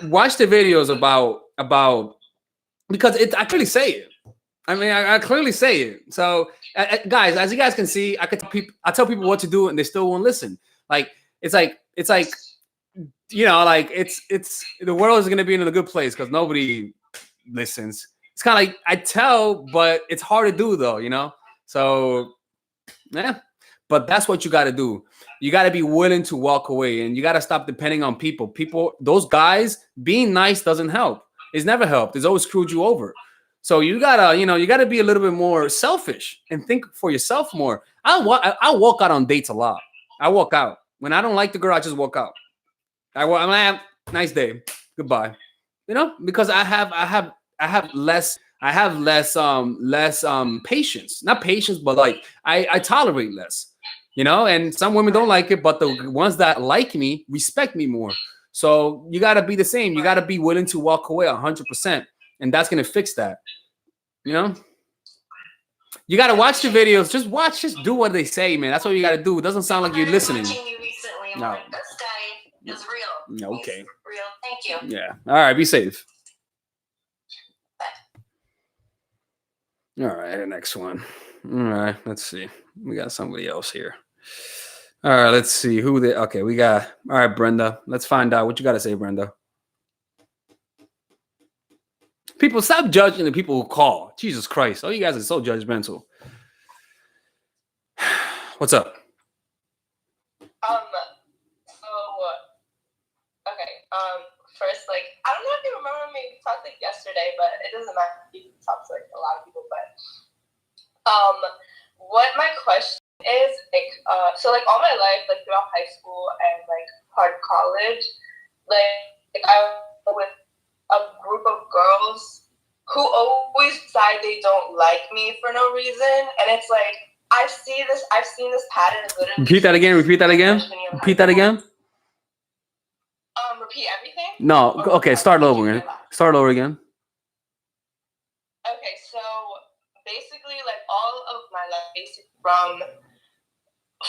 watch the videos about because I clearly say it. I mean, I clearly say it. So, guys, as you guys can see, I tell people what to do, and they still won't listen. Like it's like you know, like it's the world is gonna be in a good place because nobody listens. It's kind of like I tell, but it's hard to do though, you know. So, yeah. But that's what you got to do. You got to be willing to walk away, and you got to stop depending on people. Those guys, being nice doesn't help. It's never helped. It's always screwed you over. So you gotta be a little bit more selfish and think for yourself more. I walk out on dates a lot. I walk out when I don't like the girl. I just walk out. I'm like, nice day, goodbye. You know, because I have less patience. Not patience, but like I tolerate less. You know, and some women don't like it, but the ones that like me respect me more. So you got to be the same. You got to be willing to walk away 100%. And that's going to fix that. You know, you got to watch the videos. Just do what they say, man. That's what you got to do. It doesn't sound like you're listening. No. Like, this guy is real. Okay. He's real. Thank you. Yeah. All right. Be safe. All right. The next one. All right. Let's see. We got somebody else here. All right, let's see okay, we got, all right, Brenda. Let's find out what you got to say, Brenda. People, stop judging the people who call. Jesus Christ. Oh, you guys are so judgmental. What's up? First, like, I don't know if you remember me, we talked like yesterday, but it doesn't matter. You talk to like a lot of people, but what my question is, like, so like all my life, like throughout high school and like part of college, like I was with a group of girls who always decide they don't like me for no reason, and it's like I've seen this pattern. Repeat that again. Repeat that again. Repeat that again. Repeat everything? No. Okay. Start over again. Start over again. Okay, so basically, like all of my life, from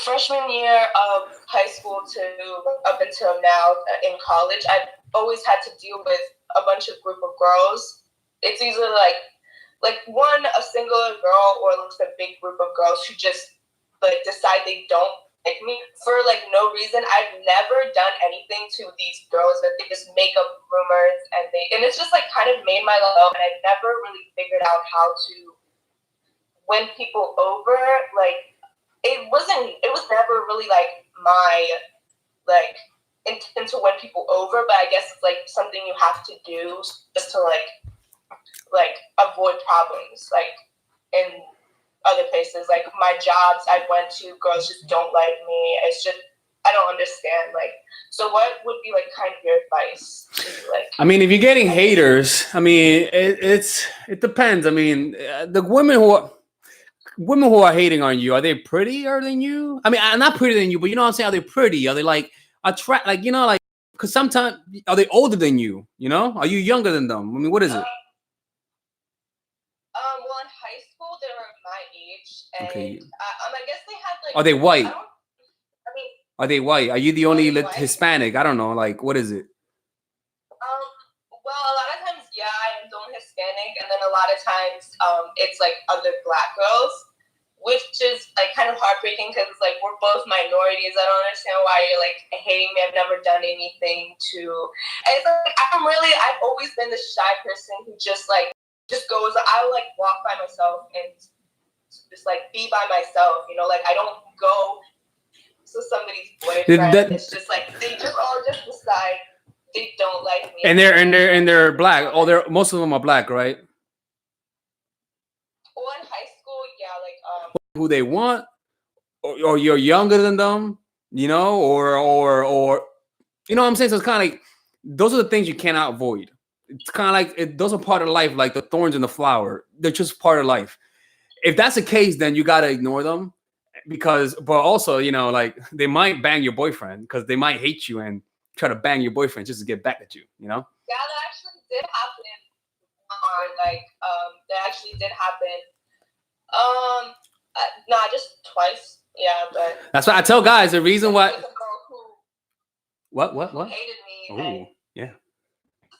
freshman year of high school to up until now in college, I've always had to deal with a bunch of group of girls. It's usually like a single girl or like a big group of girls who just like decide they don't like me for like no reason. I've never done anything to these girls, but they just make up rumors and it's just like kind of made my life, and I've never really figured out how to win people over. Like it was never really like my like intent to win people over, but I guess it's like something you have to do just to like like avoid problems like in other places. Like my jobs I went to, girls just don't like me. It's just I don't understand. Like, so what would be like kind of your advice to like? I mean, if you're getting haters, I mean, it depends. I mean, the women who are hating on you, are they prettier than you? I mean, not prettier than you, but you know what I'm saying? Are they pretty? Are they like attract? Like, you know, like, because sometimes are they older than you? You know, are you younger than them? I mean, what is it? Well, in high school they were my age, and Okay. I guess they had like. Are they white? I mean, Are they white? Are you the only Hispanic? I don't know. Like, what is it? well, a lot of times, yeah, I am the only Hispanic, and then a lot of times, it's like other Black girls, which is like kind of heartbreaking because it's like we're both minorities. I don't understand why you're like hating me. I've never done anything to. And it's like I've always been the shy person who just goes. I'll like walk by myself and just like be by myself. You know, like I don't go to somebody's boyfriend. It's just like they just all just decide. They don't like me, and they're Black. Oh, most of them are Black, right? Well, in high school, yeah, like who they want, or you're younger than them, you know, or you know what I'm saying. So it's kind of like those are the things you cannot avoid. It's kind of like those are part of life, like the thorns in the flower. They're just part of life. If that's the case, then you gotta ignore them but also, you know, like they might bang your boyfriend because they might hate you and try to bang your boyfriend just to get back at you, you know? Yeah, that actually did happen. That actually did happen. Nah, just twice. Yeah, but that's why I tell guys the reason why. What? Who hated me? Oh, yeah.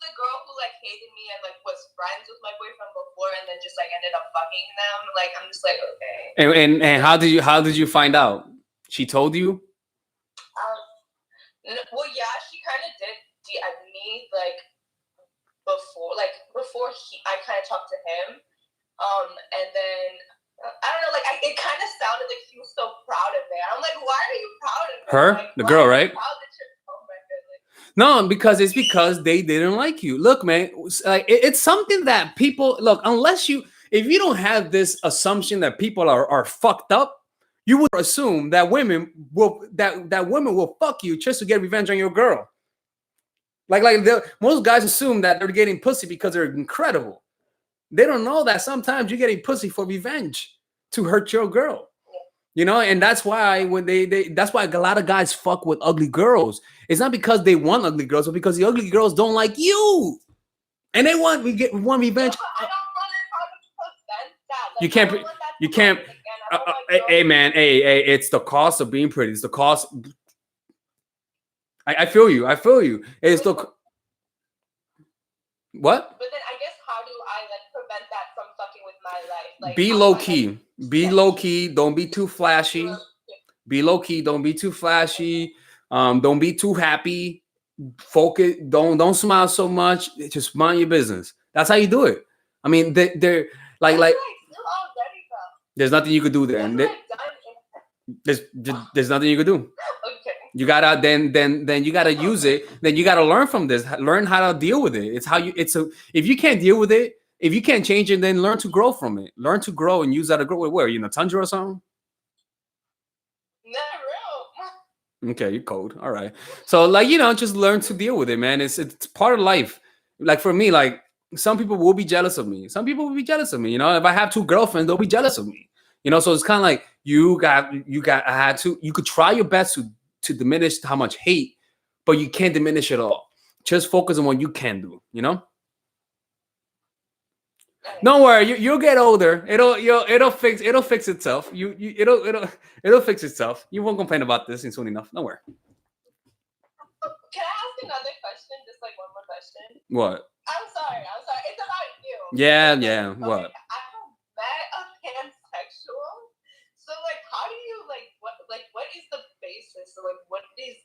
The girl who like hated me and like was friends with my boyfriend before, and then just like ended up fucking them. Like I'm just like okay. And how did you find out? She told you? Well, yeah, she kind of did DM me like before I kind of talked to him, and then I don't know, like it kind of sounded like he was so proud of me. I'm like, why are you proud of me? Her, like, the girl, right? Oh no, because they didn't like you. Look, man, like it's something that people look. If you don't have this assumption that people are fucked up, you would assume that women will fuck you just to get revenge on your girl. Most guys assume that they're getting pussy because they're incredible. They don't know that sometimes you're getting pussy for revenge to hurt your girl. You know, and that's why that's why a lot of guys fuck with ugly girls. It's not because they want ugly girls, but because the ugly girls don't like you, and they want revenge. I don't want you can't. Hey man, hey, it's the cost of being pretty. It's the cost. I feel you. It's the what? But then I guess how do I like prevent that from fucking with my life? Like be low key. Be low key. Don't be too flashy. Be low key. Don't be too flashy. Don't be too happy. Focus. Don't smile so much. Just mind your business. That's how you do it. I mean, they're like. There's nothing you could do there. And there's nothing you could do. Okay. You gotta then you gotta use it. Then you gotta learn from this. Learn how to deal with it. If you can't deal with it, if you can't change it, then learn to grow from it. Learn to grow and use that to grow. Where, you in a tundra or something? Not real. Okay, you're cold. All right. So like, you know, just learn to deal with it, man. It's part of life. Like for me, like some people will be jealous of me. Some people will be jealous of me. You know, if I have 2 girlfriends, they'll be jealous of me. You know, so it's kind of like you could try your best to diminish how much hate, but you can't diminish it all. Just focus on what you can do, you know? Don't worry, you'll get older. It'll fix itself. It'll fix itself. You won't complain about this soon enough. Don't worry. Can I ask another question? Just like one more question. What? I'm sorry. It's about you. Yeah. Okay, What? I have met a pansexual. So like, how do you what is the basis? So like, what is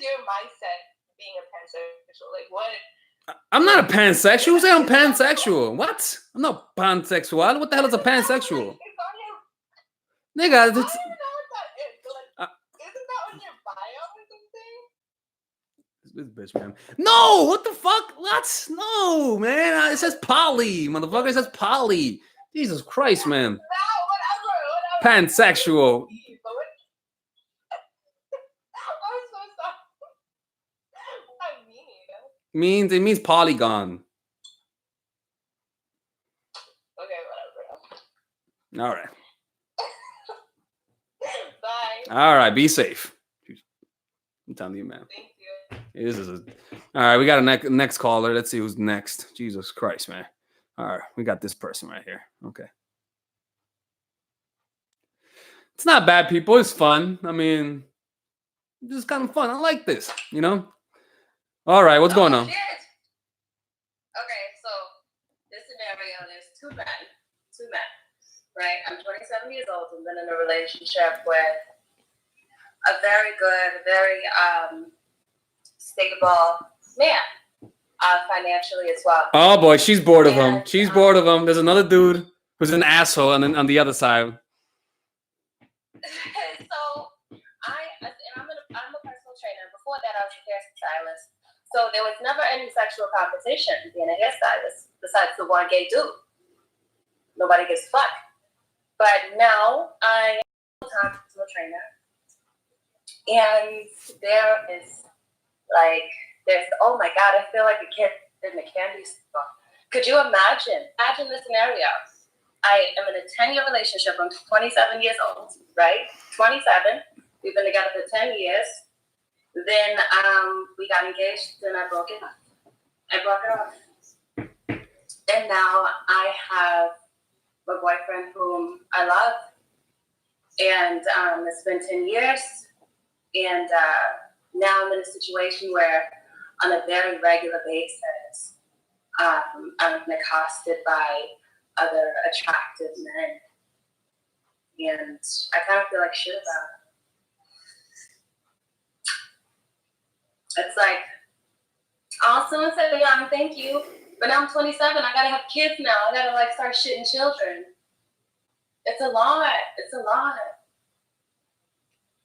your mindset being a pansexual? Like, what? I'm not a pansexual. Who said I'm pansexual? What? I'm not pansexual. What the hell is a pansexual? Nigga, I don't know what that is. Like, isn't that on your bio or something? This bitch, man. No, what the fuck? What? No, man. It says poly, motherfucker. It says poly. Jesus Christ, man. No, whatever. Pansexual. I'm so sorry. What I mean? It means polygon. Okay, whatever. All right. Bye. All right. Be safe. I'm telling you, man. Thank you. This is all right. We got a next caller. Let's see who's next. Jesus Christ, man. All right. We got this person right here. Okay. It's not bad, people. It's fun. I mean, this is kind of fun. I like this, you know? All right. What's going on? Shit. Okay, so this scenario, there's two men, right? I'm 27 years old and been in a relationship with a very good, very stable man, financially as well. Oh boy, she's bored of him. She's bored of him. There's another dude who's an asshole on the other side. So I'm a personal trainer. Before that, I was a hairstylist. So there was never any sexual competition being a hairstylist besides the one gay dude. Nobody gives a fuck. But now I am a full-time personal trainer. And there's, oh my God, I feel like a kid in a candy store. Could you imagine this scenario? I am in a 10-year relationship. I'm 27 years old, right? 27. We've been together for 10 years. Then we got engaged, then I broke it off. And now I have a boyfriend whom I love. And it's been 10 years. And now I'm in a situation where on a very regular basis, I'm accosted by other attractive men. And I kind of feel like shit about it. It's like, awesome, said young, thank you. But now I'm 27, I gotta have kids now. I gotta like start shitting children. It's a lot.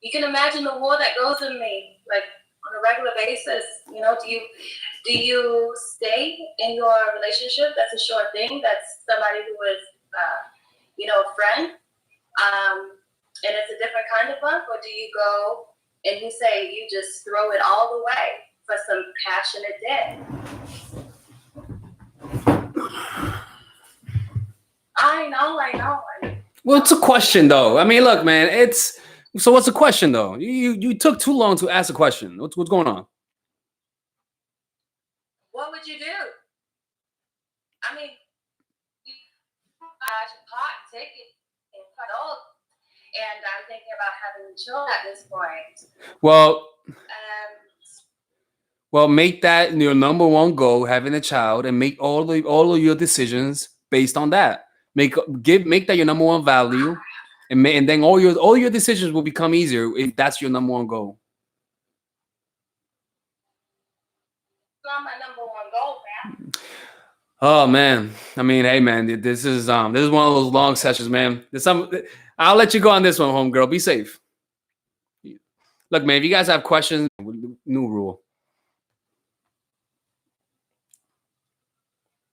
You can imagine the war that goes in me, like on a regular basis. You know, do you stay in your relationship? That's a short thing. That's somebody who is, a friend, and it's a different kind of fun. Or do you go and you say you just throw it all away for some passionate dick? I know. Well, it's a question, though. I mean, look, man, so what's the question, though? You took too long to ask a question. What's going on? What would you do? I mean, I should pot, take it, and put all. And I'm thinking about having children at this point. Well, make that your number one goal, having a child, and make all of your decisions based on that. Make that your number one value, and then all your decisions will become easier if that's your number one goal. It's not my number one goal, man. Oh man, I mean, hey man, this is one of those long sessions, man. I'll let you go on this one, homegirl. Be safe. Look, man, if you guys have questions, new rule.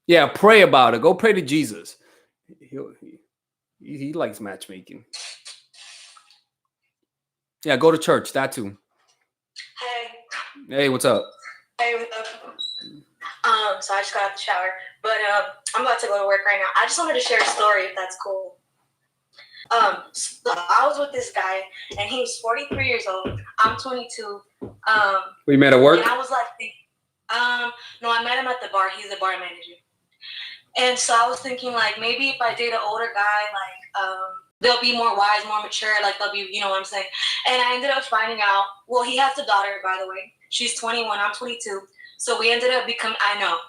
Yeah, pray about it. Go pray to Jesus. He likes matchmaking. Yeah, go to church. That too. Hey, what's up? Hey, what's up? So I just got out the shower, but I'm about to go to work right now. I just wanted to share a story, if that's cool. So I was with this guy, and he was 43 years old. I'm 22. We met at work? And I was like, no, I met him at the bar. He's a bar manager. And so I was thinking, like, maybe if I date an older guy, like, they'll be more wise, more mature, like, they'll be, you know what I'm saying? And I ended up finding out, well, he has a daughter, by the way. She's 21, I'm 22. So we ended up becoming, I know.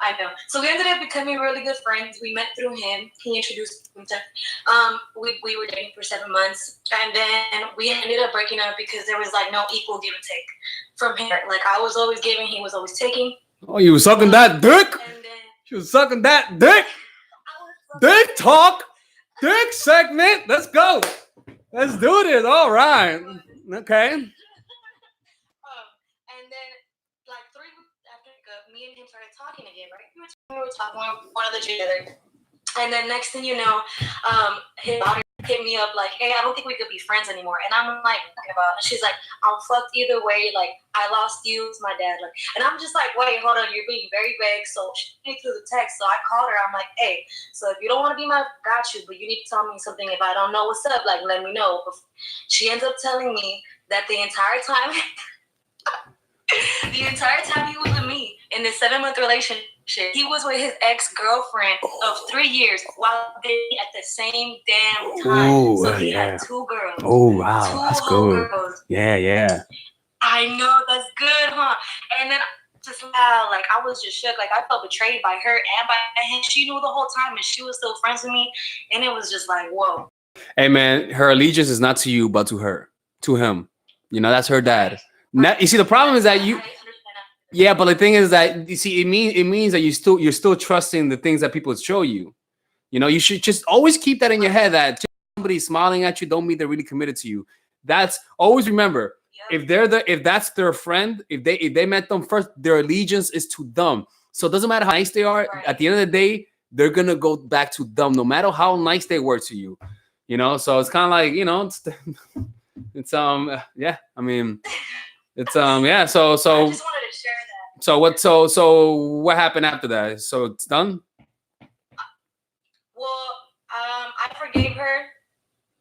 So we ended up becoming really good friends. We met through him. He introduced himself. We were dating for 7 months. And then we ended up breaking up because there was, like, no equal give and take from him. Like, I was always giving, he was always taking. Oh, you were sucking that dick? She was sucking that dick? Dick talk? Dick segment? Let's go. Let's do this. All right. Okay. And then, like, 3 weeks talking again, right? We were talking, one of the together. And then next thing you know, his daughter hit me up like, hey, I don't think we could be friends anymore. And I'm like, talking about, and she's like, I'm fucked either way. Like, I lost you, it's my dad. Like, and I'm just like, wait, hold on, you're being very vague. So she hit me through the text. So I called her. I'm like, hey, so if you don't want to be my, got you, but you need to tell me something. If I don't know what's up, like, let me know. She ends up telling me that the entire time he was with me in this 7-month relationship, he was with his ex-girlfriend of 3 years while dating at the same damn time. Oh, so he had 2 girls. Oh, wow. That's good. Girls. Yeah. I know, that's good, huh? And then just wow, like I was just shook. Like I felt betrayed by her and by him. She knew the whole time and she was still friends with me. And it was just like, whoa. Hey, man, her allegiance is not to you, but to her, to him. You know, that's her dad. Now, you see, the problem is that you... Yeah, but the thing is that you see, it means that you're still trusting the things that people show you. You know, you should just always keep that in your head that just somebody smiling at you don't mean they're really committed to you. That's always remember if that's their friend, if they met them first, their allegiance is to them. So it doesn't matter how nice they are. Right. At the end of the day, they're gonna go back to them, no matter how nice they were to you. You know, so it's kind of like it's yeah. I mean, it's yeah. So. I just wanted to share that. So what happened after that? So it's done? Well, I forgave her.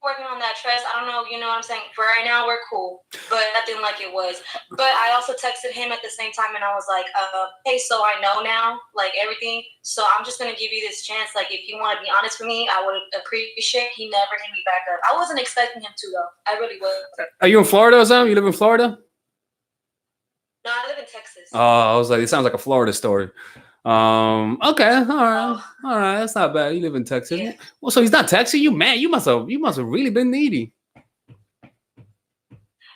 Working on that trust. I don't know, you know what I'm saying? For right now, we're cool, but nothing like it was. But I also texted him at the same time, and I was like, hey, so I know now, like, everything. So I'm just going to give you this chance. Like, if you want to be honest with me, I would appreciate. He never hit me back up. I wasn't expecting him to, though. I really was. Are you in Florida or something? You live in Florida? No, I live in Texas. Oh, I was like, it sounds like a Florida story. Okay, all right, that's not bad. You live in Texas. Yeah. Well, so he's not texting you, man. You must have really been needy.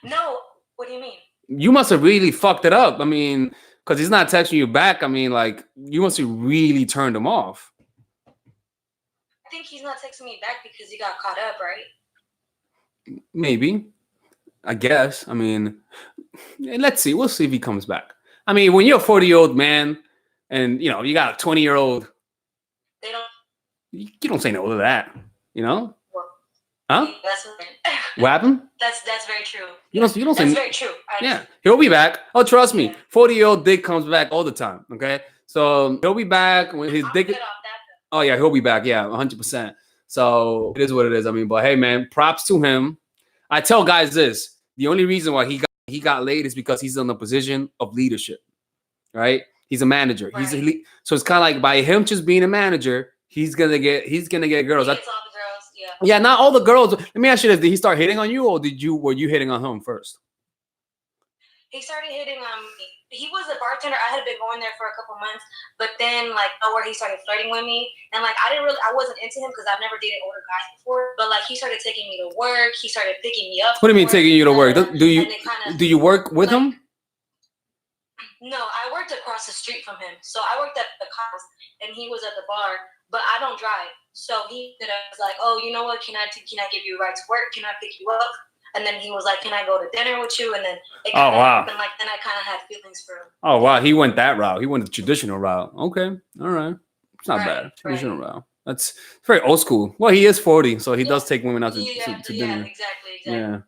No, what do you mean? You must have really fucked it up. I mean, because he's not texting you back. I mean, like, you must have really turned him off. I think he's not texting me back because he got caught up, right? Maybe, I guess. I mean, let's see. We'll see if he comes back. I mean, when you're a 40-year-old man. And you know, you got a 20-year-old. They don't. You don't say no to that, you know? Huh? What happened? That's very true. You don't that's say. Very true. Yeah, he'll be back. Oh, trust me, 40-year-old dick comes back all the time. Okay, so he'll be back when his dick. Oh yeah, he'll be back. Yeah, 100%. So it is what it is. I mean, but hey, man, props to him. I tell guys this: the only reason why he got laid is because he's in a position of leadership, right? He's a manager. Right. So it's kind of like by him just being a manager, he's gonna get girls. He gets all the girls, yeah. Yeah, not all the girls. Let me ask you this: did he start hitting on you, or were you hitting on him first? He started hitting on me. He was a bartender. I had been going there for a couple months, but then like nowhere he started flirting with me, and like I wasn't into him because I've never dated older guys before. But like he started taking me to work. He started picking me up. What do you mean taking you to work? Do you work with him? No, I worked across the street from him. So I worked at the house and he was at the bar, but I don't drive. So he was like, oh, you know what? Can I give you a ride to work? Can I pick you up? And then he was like, can I go to dinner with you? And then it kind of happened. Like, then I kind of had feelings for him. Oh, wow. He went that route. He went the traditional route. Okay. All right. It's not bad. Traditional route. That's very old school. Well, he is 40, so he does take women out to dinner. Yeah, exactly. Yeah.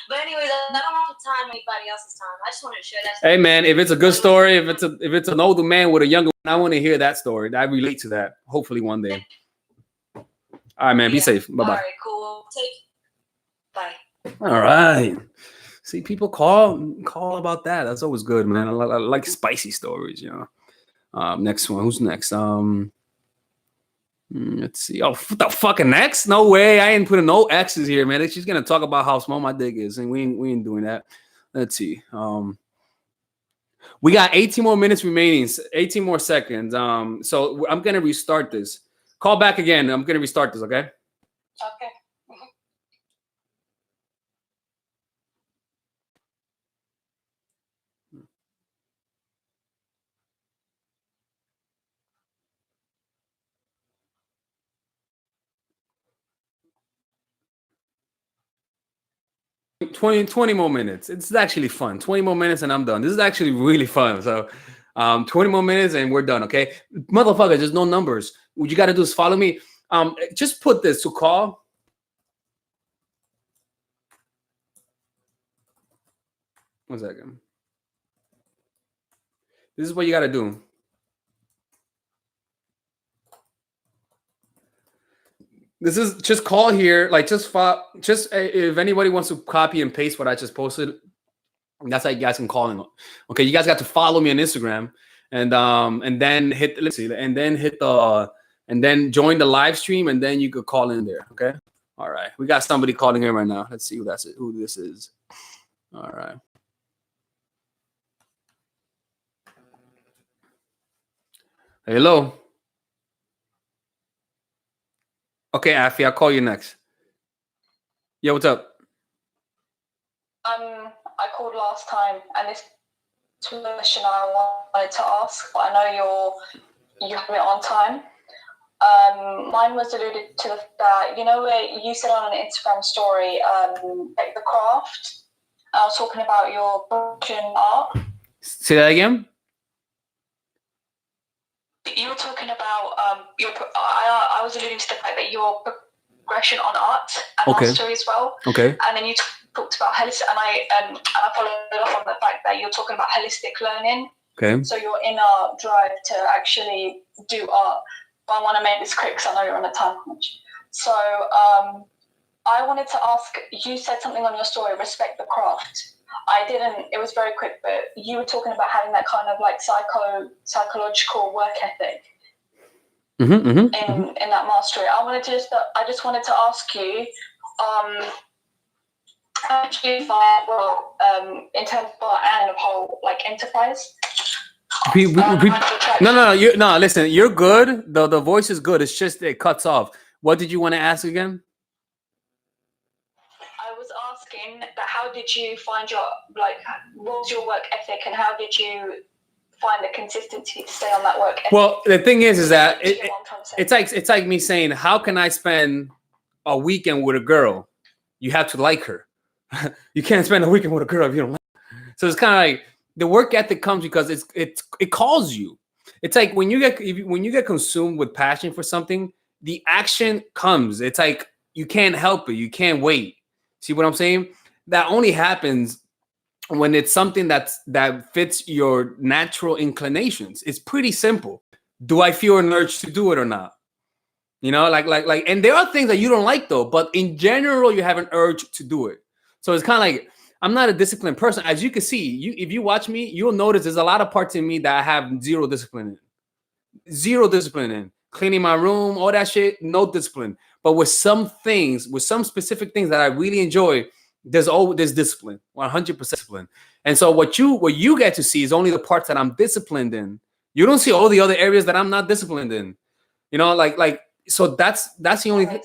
But anyways, I don't want to time anybody else's time. I just wanted to share that story. Hey man, if it's a good story, if it's an older man with a younger one, I want to hear that story. I relate to that. Hopefully one day. All right, man. Be safe. Bye bye. All right, cool. Bye. All right. See, people call about that. That's always good, man. I like spicy stories, you know. Next one. Who's next? Let's see. Oh, the fucking X? No way. I ain't putting no X's here, man. She's gonna talk about how small my dick is, and we ain't doing that. Let's see. We got 18 more minutes remaining. 18 more seconds. So I'm gonna restart this. Call back again. I'm gonna restart this. Okay. Okay. 20 more minutes. It's actually fun. 20 more minutes and I'm done. This is actually really fun. So 20 more minutes and we're done. Okay, motherfucker. There's no numbers. What you got to do is follow me. Just put this to call. One second. This is what you got to do. This is just call here. Like just if anybody wants to copy and paste what I just posted, that's how you guys can call in. Okay, you guys got to follow me on Instagram and then hit and then join the live stream and then you could call in there. Okay. All right. We got somebody calling in right now. Let's see who this is. All right. Hello. Okay, Afi, I'll call you next. Yeah, what's up? I called last time, and this question I wanted to ask, but I know you have it on time. Mine was alluded to that, you know, where you said on an Instagram story, like the craft. I was talking about your progression art. Say that again. You were talking about I was alluding to the fact that your progression on art and mastery as well. Okay. And then you talked about holistic, and I followed up on the fact that you're talking about holistic learning. Okay. So your inner drive to actually do art. But I want to make this quick because I know you're on a time crunch. So I wanted to ask. You said something on your story. Respect the craft. I didn't. It was very quick, but you were talking about having that kind of like psychological work ethic in that mastery. I just wanted to ask you, how do you find in terms of art and of whole like enterprise? No. Listen, you're good. The voice is good. It's just it cuts off. What did you want to ask again? I was asking that how did you find what was your work ethic and how did you find the consistency to stay on that work ethic? Well, the thing is that it's like me saying, how can I spend a weekend with a girl? You have to like her. You can't spend a weekend with a girl if you don't like her. So it's kind of like the work ethic comes because it calls you. It's like when you get consumed with passion for something, the action comes. It's like you can't help it. You can't wait. See what I'm saying? That only happens when it's something that fits your natural inclinations. It's pretty simple. Do I feel an urge to do it or not? You know, like, and there are things that you don't like though, but in general, you have an urge to do it. So it's kind of like, I'm not a disciplined person. As you can see, if you watch me, you'll notice there's a lot of parts in me that I have zero discipline in. Cleaning my room, all that shit, no discipline. But with some specific things that I really enjoy, there's discipline, 100% discipline. And so what you get to see is only the parts that I'm disciplined in. You don't see all the other areas that I'm not disciplined in. You know, so that's the only thing.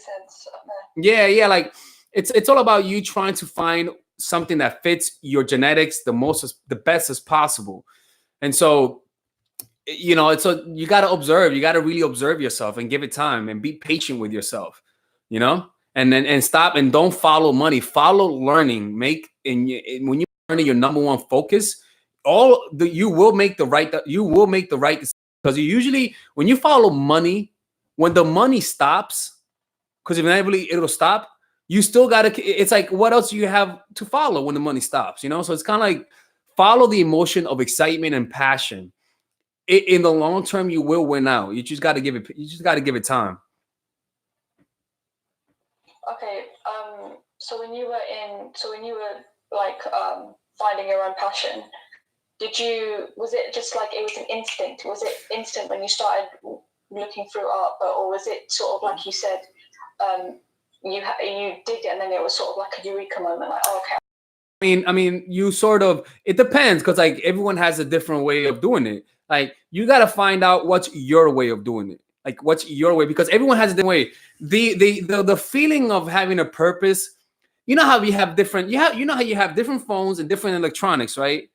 Yeah. Like it's all about you trying to find something that fits your genetics the best as possible. And so, you know, so you got to observe. You got to really observe yourself and give it time and be patient with yourself. You know, and stop and don't follow money. Follow learning. When you're learning, your number one focus. You will make the right decision, because usually when you follow money, when the money stops, because inevitably it'll stop, you still gotta. It's like, what else do you have to follow when the money stops? You know, so it's kind of like follow the emotion of excitement and passion. In the long term, you will win out. You just got to give it. You just got to give it time. Okay. So when you were finding your own passion, was it just like it was an instinct? Was it instant when you started looking through art, or was it sort of like you said, you did it and then it was sort of like a eureka moment, like, oh, okay. I mean, you sort of, it depends, because like everyone has a different way of doing it. Like you got to find out what's your way of doing it. Like what's your way, because everyone has a different way. The feeling of having a purpose, you know how we have different, you know how you have different phones and different electronics, right?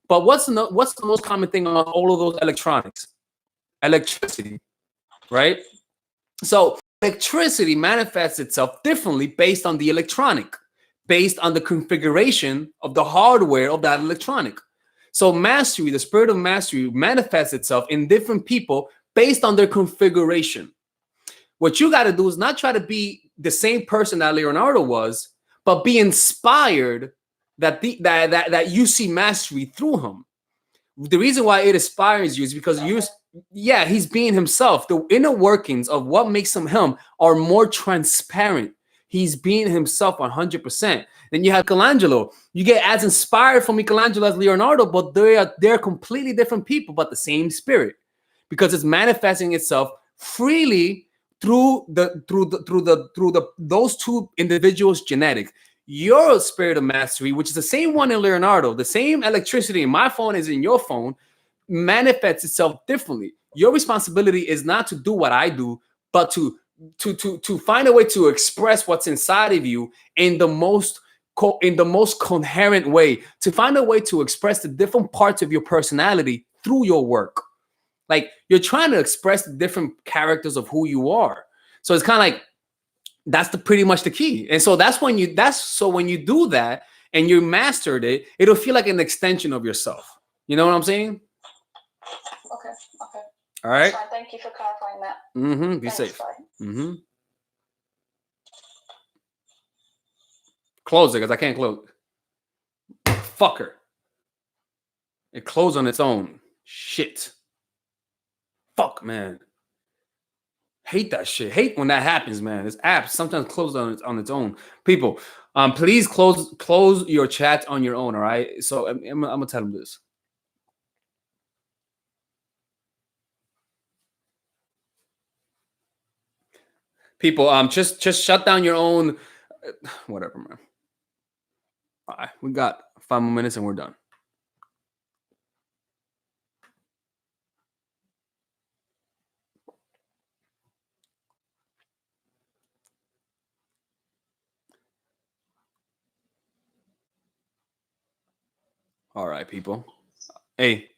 But what's the most common thing on all of those electronics? Electricity, right? So electricity manifests itself differently based on the electronic, based on the configuration of the hardware of that electronic. So mastery, the spirit of mastery, manifests itself in different people based on their configuration. What you got to do is not try to be the same person that Leonardo was, but be inspired that that you see mastery through him. The reason why it inspires you is because he's being himself. The inner workings of what makes him him are more transparent. He's being himself 100%. Then you have Michelangelo. You get as inspired from Michelangelo as Leonardo, but they're completely different people, but the same spirit, because it's manifesting itself freely through those two individuals' genetic. Your spirit of mastery, which is the same one in Leonardo, the same electricity in my phone is in your phone, manifests itself differently. Your responsibility is not to do what I do, but to find a way to express what's inside of you in the most coherent way, to find a way to express the different parts of your personality through your work. Like, you're trying to express the different characters of who you are. So it's kind of like, that's pretty much the key. And so when you do that and you mastered it, it'll feel like an extension of yourself. You know what I'm saying? Okay. All right. Thank you for clarifying that. Mm-hmm. Be Thanks, safe. bye. Mm-hmm. Close it, because I can't close. Fucker. It closed on its own. Shit. Fuck, man. Hate that shit. Hate when that happens, man. This app sometimes closes on its own. People, please close your chat on your own. All right. So I'm gonna tell them this. People, just shut down your own. Whatever, man. All right, we got 5 more minutes and we're done. All right, people. Hey.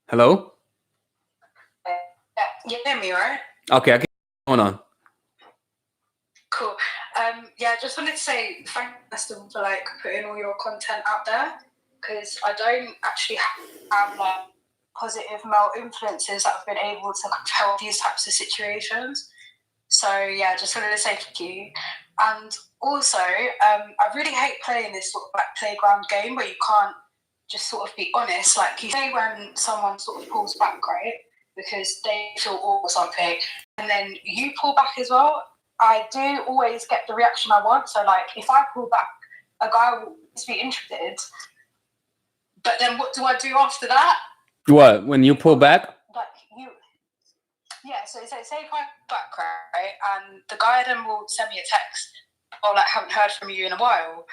Hello? You hear me, right? Okay, I can. What's going on? Cool. Yeah, just wanted to say thank you for like putting all your content out there, because I don't actually have like positive male influences that have been able to help these types of situations. So yeah, just wanted to say thank you. And also, I really hate playing this sort of like playground game where you can't just sort of be honest. Like, you say when someone sort of pulls back, right? Because they feel awful or something, and then you pull back as well. I do always get the reaction I want. So like, if I pull back, a guy will be interested. But then what do I do after that? What? When you pull back? Yeah, so say if I pull back, right, and the guy then will send me a text, or like, haven't heard from you in a while.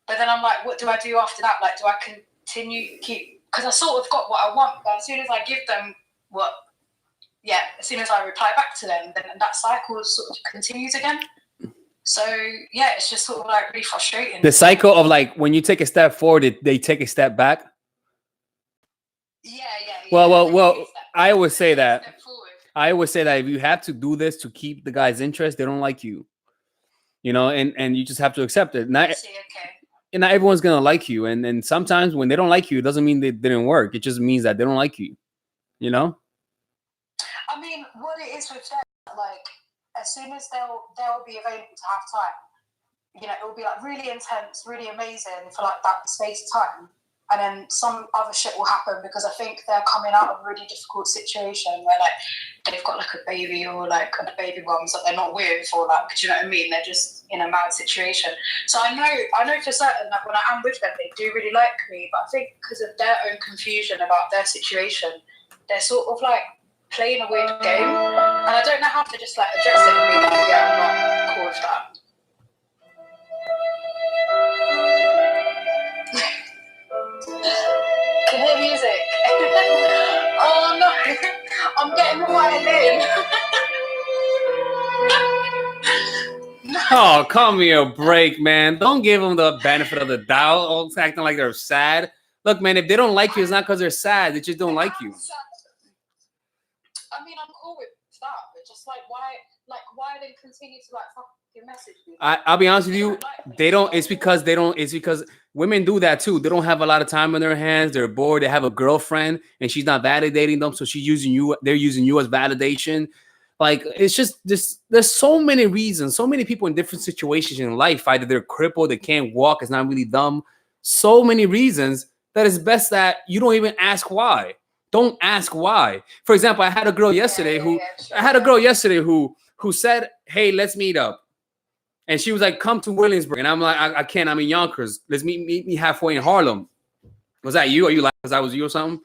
But then I'm like, what do I do after that? Like, do I continue because I sort of got what I want, but as soon as I give them as soon as I reply back to them, then that cycle sort of continues again. So yeah, it's just sort of like really frustrating. The cycle of like, when you take a step forward, they take a step back. Yeah. Well. I always say that. If you have to do this to keep the guy's interest, they don't like you. You know, and you just have to accept it. Not everyone's gonna like you, and sometimes when they don't like you, it doesn't mean they didn't work. It just means that they don't like you. You know. I mean, what it is with them, like, as soon as they'll be available to have time, you know, it will be like really intense, really amazing for like that space of time, and then some other shit will happen because I think they're coming out of a really difficult situation where like they've got like a baby or like a baby mums that they're not with, or like, do you know what I mean? They're just in a mad situation. So I know for certain that when I am with them, they do really like me, but I think because of their own confusion about their situation, they're sort of like playing a weird game, and I don't know how to just like address it and be like, yeah, I'm not cool with that. Can you hear music? Oh no, I'm getting wired in. No. Oh, call me a break, man. Don't give them the benefit of the doubt. All acting like they're sad. Look, man, if they don't like you, it's not because they're sad. They just don't like you. I mean, I'm cool with that, but just like, why like, why they continue to like fucking message me? I'll be honest with you. They don't. It's because they don't. It's because women do that too. They don't have a lot of time on their hands. They're bored. They have a girlfriend, and she's not validating them, so she's using you. They're using you as validation. Like it's just this. There's so many reasons. So many people in different situations in life. Either they're crippled, they can't walk. It's not really dumb. So many reasons that it's best that you don't even ask why. Don't ask why. For example, I had a girl yesterday who said, "Hey, let's meet up." And she was like, "Come to Williamsburg." And I'm like, I can't. I'm in Yonkers. Let's meet me halfway in Harlem. Was that you? Are you like, because I was you or something?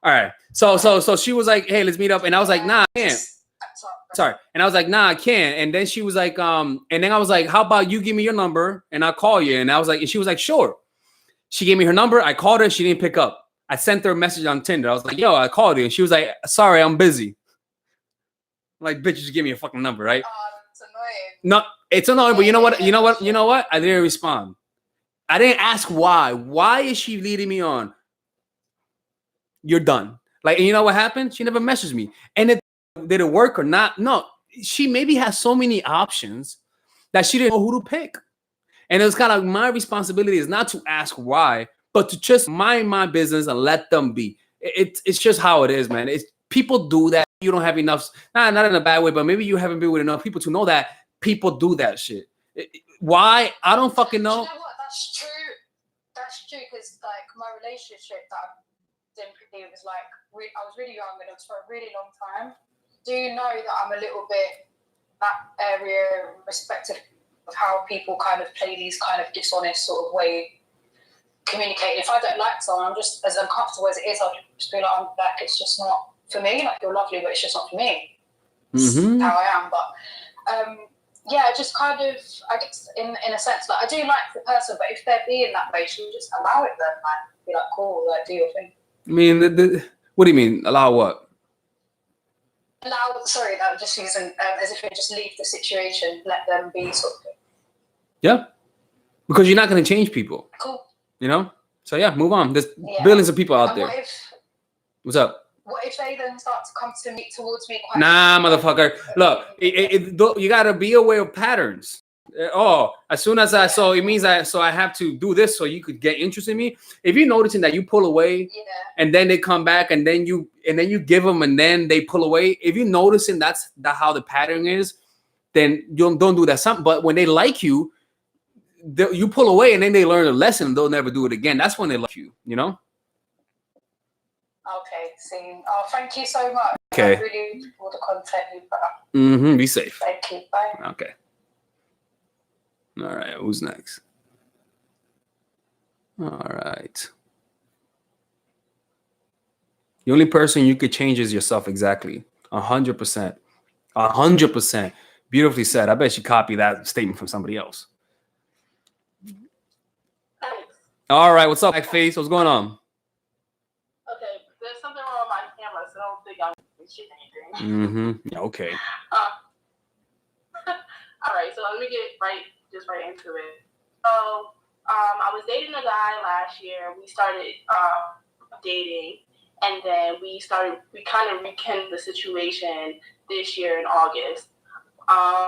All right. So she was like, "Hey, let's meet up." And I was like, "Nah, I can't." Sorry. And I was like, "Nah, I can't." And then she was like, and then I was like, "How about you give me your number and I'll call you?" And I was like, and she was like, "Sure." She gave me her number. I called her. She didn't pick up. I sent her a message on Tinder. I was like, "Yo, I called you." And she was like, "Sorry, I'm busy." I'm like, bitch, just give me a fucking number, right? It's annoying. No, it's annoying, but you know what? You know what? You know what? I didn't respond. I didn't ask why. Why is she leading me on? You're done. Like, and you know what happened? She never messaged me. And did it work or not? No. She maybe has so many options that she didn't know who to pick. And it was kind of my responsibility is not to ask why, but to just mind my business and let them be. It's just how it is, man. It's people do that. You don't have enough, not in a bad way, but maybe you haven't been with enough people to know that people do that shit. Why? I don't fucking know. You know what? That's true. That's true because like my relationship that I've been with was like I was really young and it was for a really long time. Do you know that I'm a little bit that area respective of how people kind of play these kind of dishonest sort of way communicate. If I don't like someone, I'm just as uncomfortable as it is, I'll just be like, I'm back. It's just not for me. Like, you're lovely, but it's just not for me. Mm-hmm. How I am. But yeah, just kind of, I guess in a sense, like I do like the person, but if they're being that way, should just allow it then, like be like, cool, like do your thing. I mean, what do you mean? Allow what? Sorry, that was just using as if you just leave the situation, let them be sort of thing. Yeah, because you're not going to change people. Cool. You know? So yeah, move on. There's billions of people out there. What's up? What if they then start to come towards me quite... Nah, motherfucker. Look, you got to be aware of patterns. Oh, as soon as I saw, it means I have to do this so you could get interest in me. If you're noticing that you pull away and then they come back and then you give them and then they pull away. If you're noticing that's how the pattern is, then you don't do that. But when they like you, you pull away and then they learn a lesson. They'll never do it again. That's when they like you, you know? Okay, see. Oh, thank you so much. Okay. I really for the content you put up. Mm-hmm. Be safe. Thank you. Bye. Okay. All right. Who's next? All right. The only person you could change is yourself. Exactly. 100%. 100%. Beautifully said. I bet you copied that statement from somebody else. All right. What's up, Blackface? What's going on? Okay. There's something wrong with my camera, so I don't think I'm shit anything. Mm-hmm. Yeah, okay. All right. So let me get right into it. So I was dating a guy last year. We started dating, and then we kind of rekindled the situation this year in August.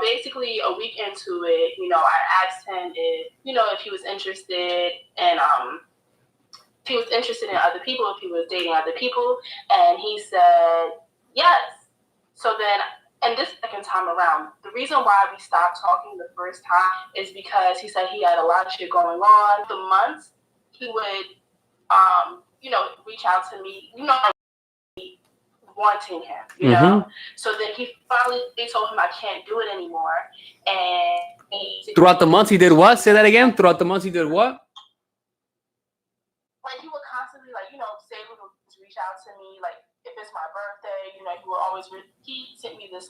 Basically, a week into it, I asked him if he was interested in other people, if he was dating other people, and he said yes. So then, and this second time around, the reason why we stopped talking the first time is because he said he had a lot of shit going on. The months he would, reach out to me, wanting him, you know. So then they told him I can't do it anymore. And throughout the months he did what? Say that again. Throughout the months he did what? Like he would constantly say little reach out to me, like if it's my birthday, he would always he sent me this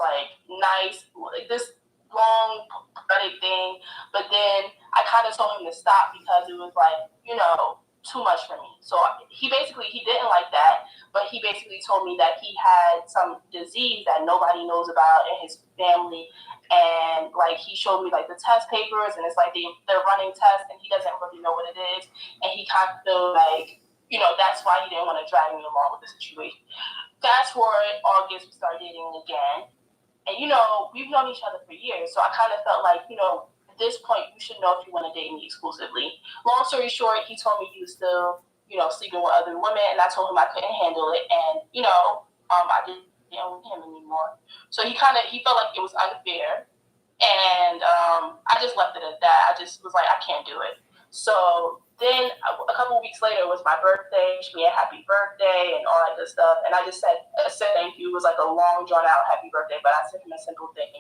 nice this long pathetic thing, but then I kind of told him to stop because it was too much for me. So he didn't like that, but he basically told me that he had some disease that nobody knows about in his family, and he showed me the test papers, and it's they're running tests, and he doesn't really know what it is, and he kind of feel that's why he didn't want to drag me along with the situation. Fast forward August, we started dating again, And, you know, we've known each other for years. So I kind of felt like, you know, at this point, you should know if you want to date me exclusively. Long story short, he told me he was still, you know, sleeping with other women. And I told him I couldn't handle it. And, you know, I didn't deal with him anymore. So he felt like it was unfair. And I just left it at that. I just was like, I can't do it. So then a couple of weeks later was my birthday. She made a happy birthday and all that good stuff. And I just said thank you. It was like a long, drawn out happy birthday, but I sent him a simple thing.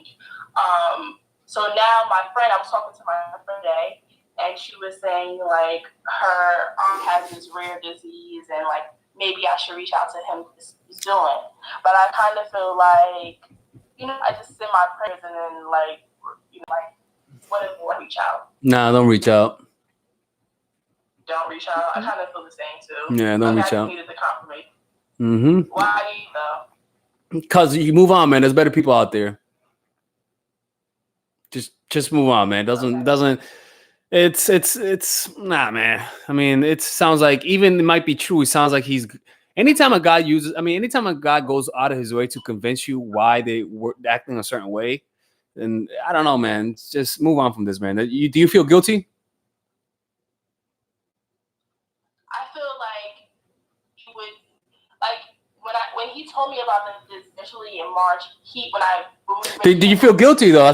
So now my friend, I was talking to my friend today, and she was saying like her aunt has this rare disease and like maybe I should reach out to him what he's doing. But I kind of feel like, you know, I just send my prayers and then like, you know, like whatever, reach out. Nah, don't reach out. Don't reach out. I kind of feel the same too. Yeah, don't reach out. I needed the confirmation. Mm-hmm. Why though? Because you move on, man. There's better people out there. Just move on, man. It's nah, man. I mean, it sounds like, even it might be true. It sounds like anytime a guy goes out of his way to convince you why they were acting a certain way, then I don't know, man. Just move on from this, man. Do you feel guilty? I feel like he would, like when he told me about this initially in March. Do you feel guilty though?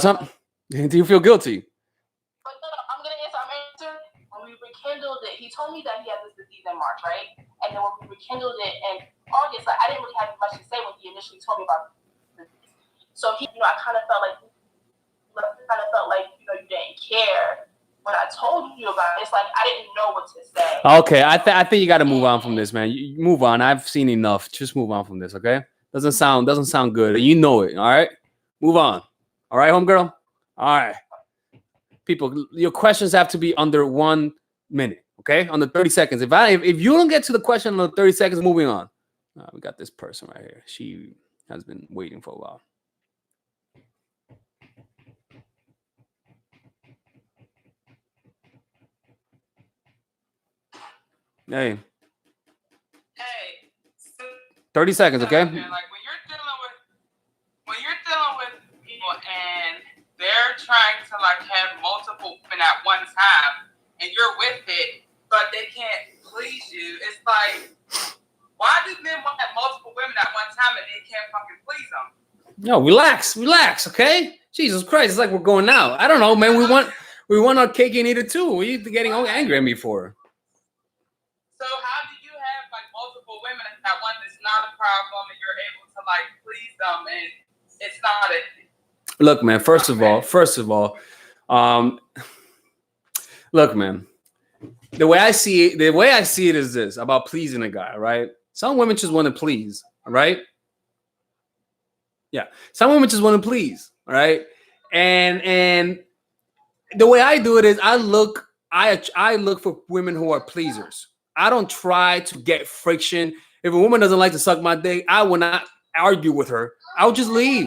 Do you feel guilty? But no, I'm gonna answer. When we rekindled it, he told me that he had this disease in March, right? And then when we rekindled it in August, like, I didn't really have much to say when he initially told me about this. So he, you know, I kind of felt like you know, you didn't care when I told you about it. It's like I didn't know what to say. Okay, I think you got to move on from this, man. You move on. I've seen enough. Just move on from this, okay? Doesn't sound good. You know it. All right, move on. All right, homegirl. All right, people. Your questions have to be under 1 minute, okay? Under 30 seconds. If you don't get to the question under 30 seconds, moving on. We got this person right here. She has been waiting for a while. Hey. 30 seconds, okay? Like when you're dealing with people and they're trying to like have multiple women at one time and you're with it, but they can't please you, it's like, why do men want to have multiple women at one time and they can't fucking please them? No, relax, okay? Jesus Christ, it's like we're going out. I don't know, man. We want our cake and eat it too. What are you getting angry at me for? So how do you have like multiple women at once? It's not a problem, and you're able to like please them, and it's not a. Look, man. First of all, look, man. The way I see it is this about pleasing a guy, right? Some women just want to please, right? Yeah, some women just want to please, right? And the way I do it is I look for women who are pleasers. I don't try to get friction. If a woman doesn't like to suck my dick, I will not argue with her. I'll just leave.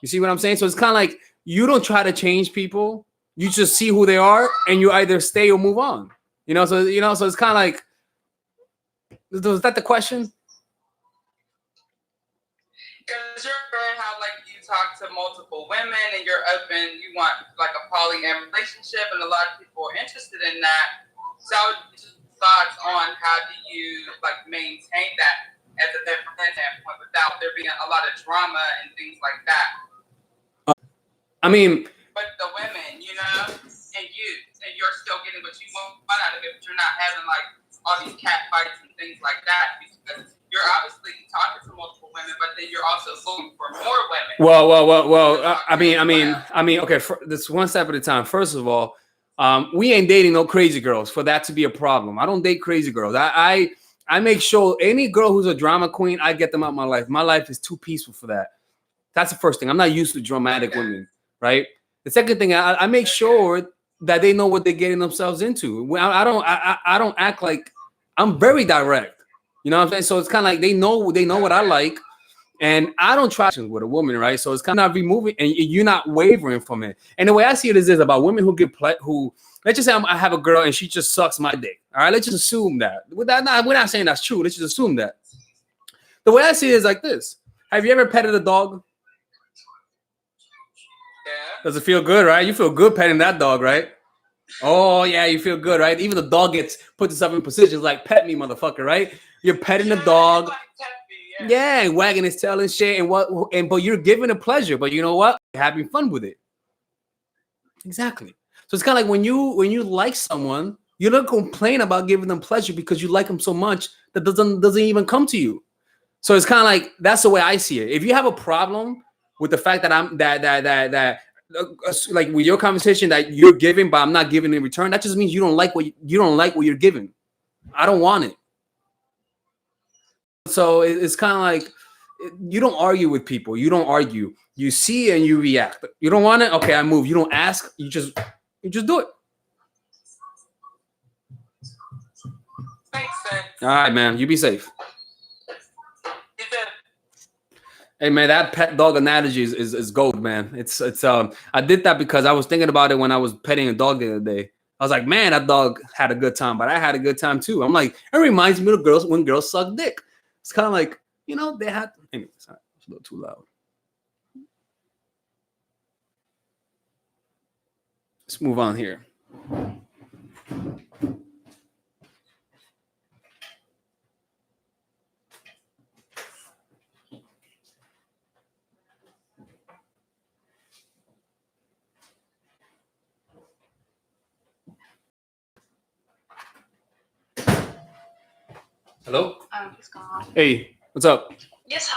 You see what I'm saying? So it's kind of like you don't try to change people. You just see who they are, and you either stay or move on. So it's kind of like, is that the question? Because you're saying how like you talk to multiple women and you're open, you want like a polyamorous relationship, and a lot of people are interested in that. So just thoughts on how do you like maintain that as a different standpoint without there being a lot of drama and things like that. I mean, but the women, and you're still getting what you want out of it, but you're not having like all these cat fights and things like that, because you're obviously talking to multiple women, but then you're also looking for more women. Well. I mean. Okay, this one step at a time. First of all, we ain't dating no crazy girls for that to be a problem. I don't date crazy girls. I make sure any girl who's a drama queen, I get them out of my life. My life is too peaceful for that. That's the first thing. I'm not used to dramatic women, right? The second thing, I make sure that they know what they're getting themselves into. I don't act like, I'm very direct. You know what I'm saying? So it's kind of like they know what I like, and I don't try with a woman, right? So it's kind of removing, and you're not wavering from it. And the way I see it is this about women who let's just say I have a girl and she just sucks my dick. All right, let's just assume that. We're not saying that's true. Let's just assume that. The way I see it is like this. Have you ever petted a dog? Does it feel good, right? You feel good petting that dog, right? Oh yeah, you feel good, right? Even the dog puts itself in positions like pet me, motherfucker, right? You're petting the dog, yeah, and wagging his tail and shit, but you're giving it pleasure. But you know what? You're having fun with it. Exactly. So it's kind of like when you like someone, you don't complain about giving them pleasure because you like them so much that doesn't even come to you. So it's kind of like that's the way I see it. If you have a problem with the fact that I'm that like with your conversation that you're giving, but I'm not giving in return, that just means you don't like what you're giving. I don't want it. So it's kind of like you don't argue with people. You don't argue. You see and you react. You don't want it. Okay, I move. You don't ask. You just do it. Makes sense. All right, man. You be safe. Hey man, that pet dog analogy is gold, man. It's I did that because I was thinking about it when I was petting a dog the other day. I was like, man, that dog had a good time, but I had a good time too. I'm like, it reminds me of girls when girls suck dick. It's kind of like, you know, they had. Anyways, it's a little too loud. Let's move on here. Hello? It's gone. Hey, what's up? Yes.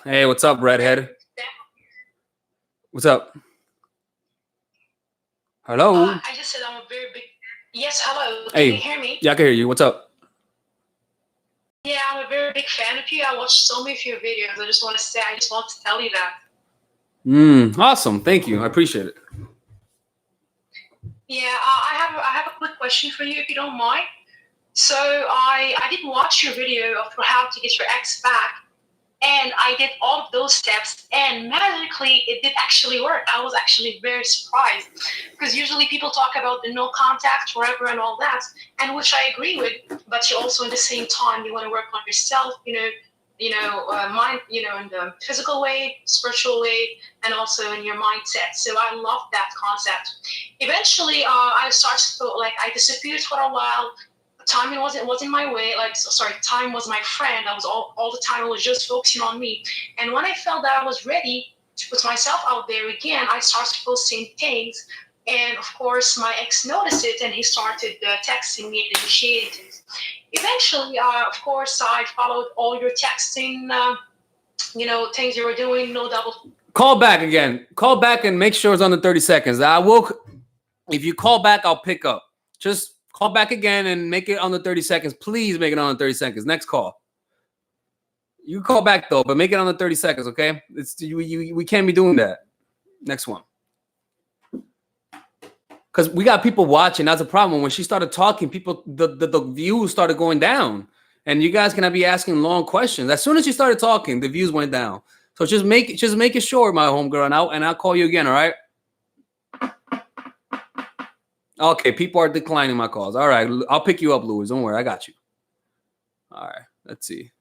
Hey, what's up, redhead? What's up? Hello? I just said I'm a very big. Yes, hello. Can Hey, you hear me? yeah, I can hear you. What's up? Yeah, I'm a very big fan of you. I watched so many of your videos. I just want to tell you that. Awesome. Thank you. I appreciate it. Yeah, I have a quick question for you if you don't mind. So I did watch your video of how to get your ex back, and I did all of those steps, and magically it did actually work. I was actually very surprised because usually people talk about the no contact forever and all that, and which I agree with. But you also, at the same time, you want to work on yourself, mind, in the physical way, spiritual way, and also in your mindset. So I love that concept. Eventually, I started to feel like I disappeared for a while. Time wasn't my way. Time was my friend. I was all the time. I was just focusing on me. And when I felt that I was ready to put myself out there again, I started posting things. And of course, my ex noticed it, and he started texting me and initiating things. Eventually, of course, I followed all your texting, things you were doing. No double. Call back again. Call back and make sure it's under 30 seconds. I will. If you call back, I'll pick up. Just call back again and make it under 30 seconds. Please make it under 30 seconds. Next call. You can call back though, but make it under 30 seconds, okay? We can't be doing that. Next one. Because we got people watching. That's a problem. When she started talking, the views started going down. And you guys cannot be asking long questions. As soon as she started talking, the views went down. So just make it short, my homegirl, and I'll call you again, all right? Okay, people are declining my calls. All right, I'll pick you up, Louis. Don't worry, I got you. All right, let's see.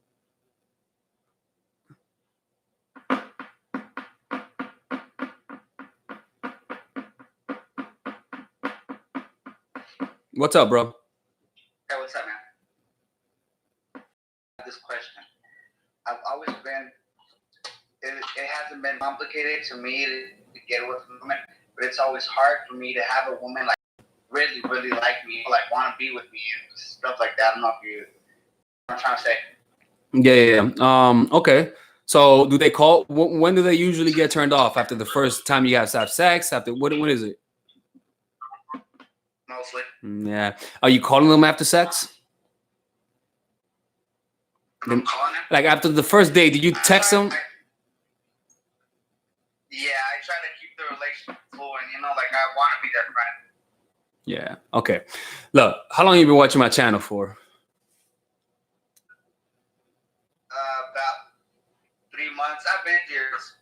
What's up, bro? Hey, what's up, man? This question. I've always been, it hasn't been complicated to me to get with a woman, but it's always hard for me to have a woman like really, really like me, like want to be with me and stuff like that. I don't know if you know what I'm trying to say. Yeah. Okay. So do they call, when do they usually get turned off? After the first time you guys have sex? After, what is it? Mostly. Yeah. Are you calling them after sex? I'm calling them? Like after the first day, did you text them? Yeah, I try to keep the relationship flowing, like I want to be their friend. Yeah. Okay. Look, how long have you been watching my channel for? About 3 months. I've been to yours.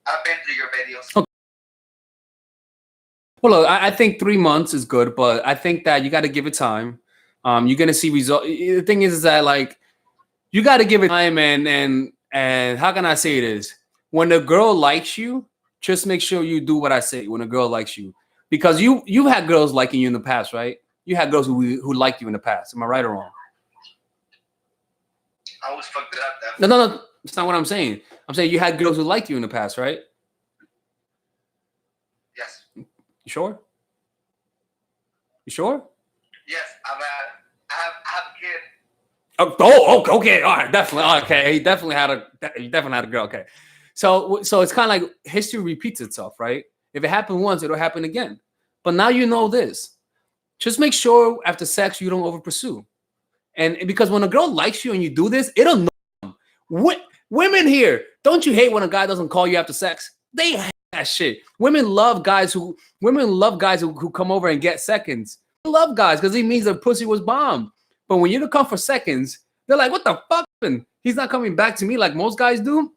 I've been through your videos. Okay. Well, look, I think 3 months is good, but I think that you got to give it time. You're gonna see results. The thing is that like you got to give it time, and how can I say this? when a girl likes you, just make sure you do what I say when a girl likes you. Because you've had girls liking you in the past, right? You had girls who liked you in the past. Am I right or wrong? I always fucked it up. That No. That's not what I'm saying. I'm saying you had girls who liked you in the past, right? Yes. You sure? You sure? Yes, I have a kid. Okay. All right, definitely. Okay, he definitely had a girl. Okay, so it's kind of like history repeats itself, right? If it happened once, it'll happen again. But now you know this. Just make sure after sex you don't over pursue, and because when a girl likes you and you do this, it'll know them. Women here, don't you hate when a guy doesn't call you after sex? They hate that shit. Women love guys who come over and get seconds. They love guys because it means their pussy was bombed. But when you don't come for seconds, they're like, what the fuck? He's not coming back to me like most guys do.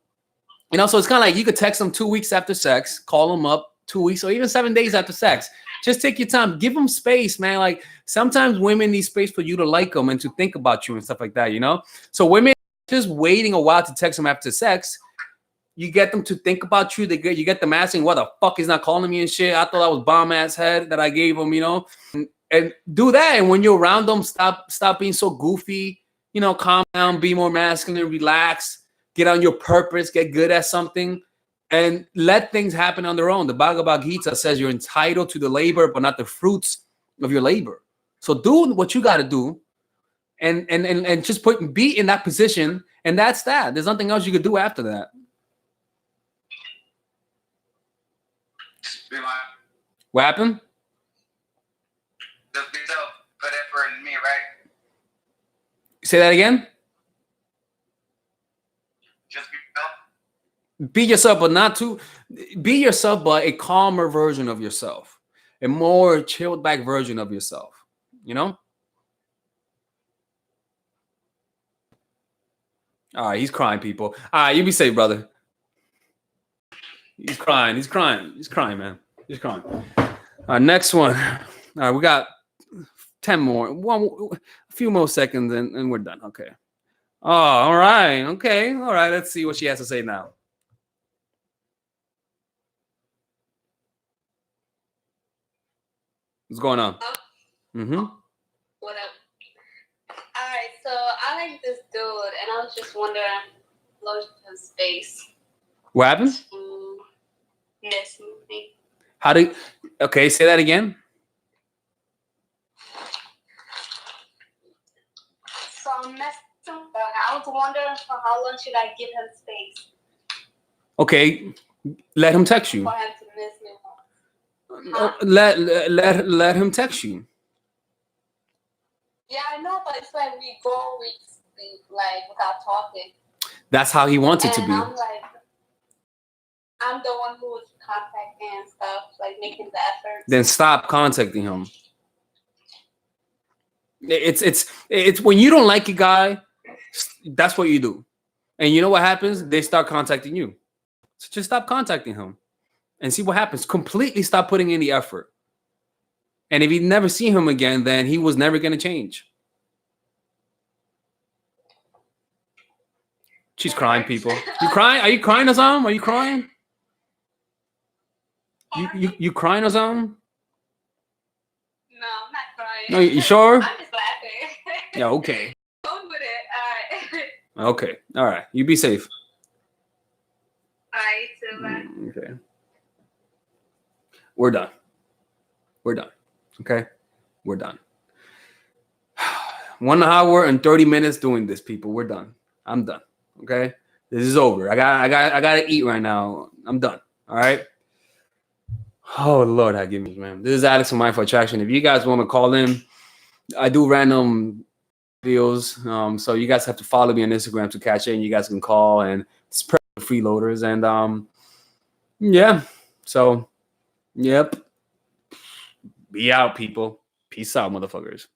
You know, so it's kind of like you could text him 2 weeks after sex, call him up 2 weeks or even 7 days after sex. Just take your time. Give them space, man. Like sometimes women need space for you to like them and to think about you and stuff like that, you know? So women just waiting a while to text them after sex. You get them to think about you. You get them asking, what the fuck is not calling me and shit? I thought that was bomb ass head that I gave him, you know? And do that. And when you're around them, stop being so goofy. You know, calm down, be more masculine, relax, get on your purpose, get good at something, and let things happen on their own. The Bhagavad Gita says you're entitled to the labor, but not the fruits of your labor. So do what you got to do, and just be in that position, and that's that. There's nothing else you could do after that. What happened? Just be yourself. Put effort in me, right? Say that again. Just be yourself. Be yourself, but not too. Be yourself, but a calmer version of yourself, a more chilled back version of yourself. You know. All right, he's crying, people. All right, you be safe, brother. He's crying, man. He's crying. All right, next one. All right, we got 10 more. A few more seconds, and we're done. Okay. Oh, all right. Okay. All right. Let's see what she has to say now. What's going on? Mm-hmm. What up? All right, so I like this dude, and I was just wondering, lost his space. What happened? Miss me. Okay, say that again. So I was wondering for how long should I give him space? Okay, let him text you. For him to miss me. Huh? Let him text you. Yeah, I know, but it's like we go weeks like without talking. That's how he wants it to be. I'm the one who was contacting and stuff, like making the effort. Then stop contacting him. It's when you don't like a guy, that's what you do. And you know what happens? They start contacting you. So just stop contacting him and see what happens. Completely stop putting in the effort. And if you never see him again, then he was never going to change. She's crying, people. You crying? Are you crying or something? Are you crying? You crying or something? No, I'm not crying. No, you sure? I'm just laughing. Yeah, okay. Go with it. All right. Okay. All right. You be safe. All right, so bye. Okay. We're done. Okay? We're done. 1 hour and 30 minutes doing this, people. We're done. I'm done. Okay? This is over. I gotta eat right now. I'm done. All right? Oh, Lord, I give me, man. This is Alex from Mindful Attraction. If you guys want to call in, I do random videos. So you guys have to follow me on Instagram to catch it, and you guys can call, and it's freeloaders. And yeah. So, yep. Be out, people. Peace out, motherfuckers.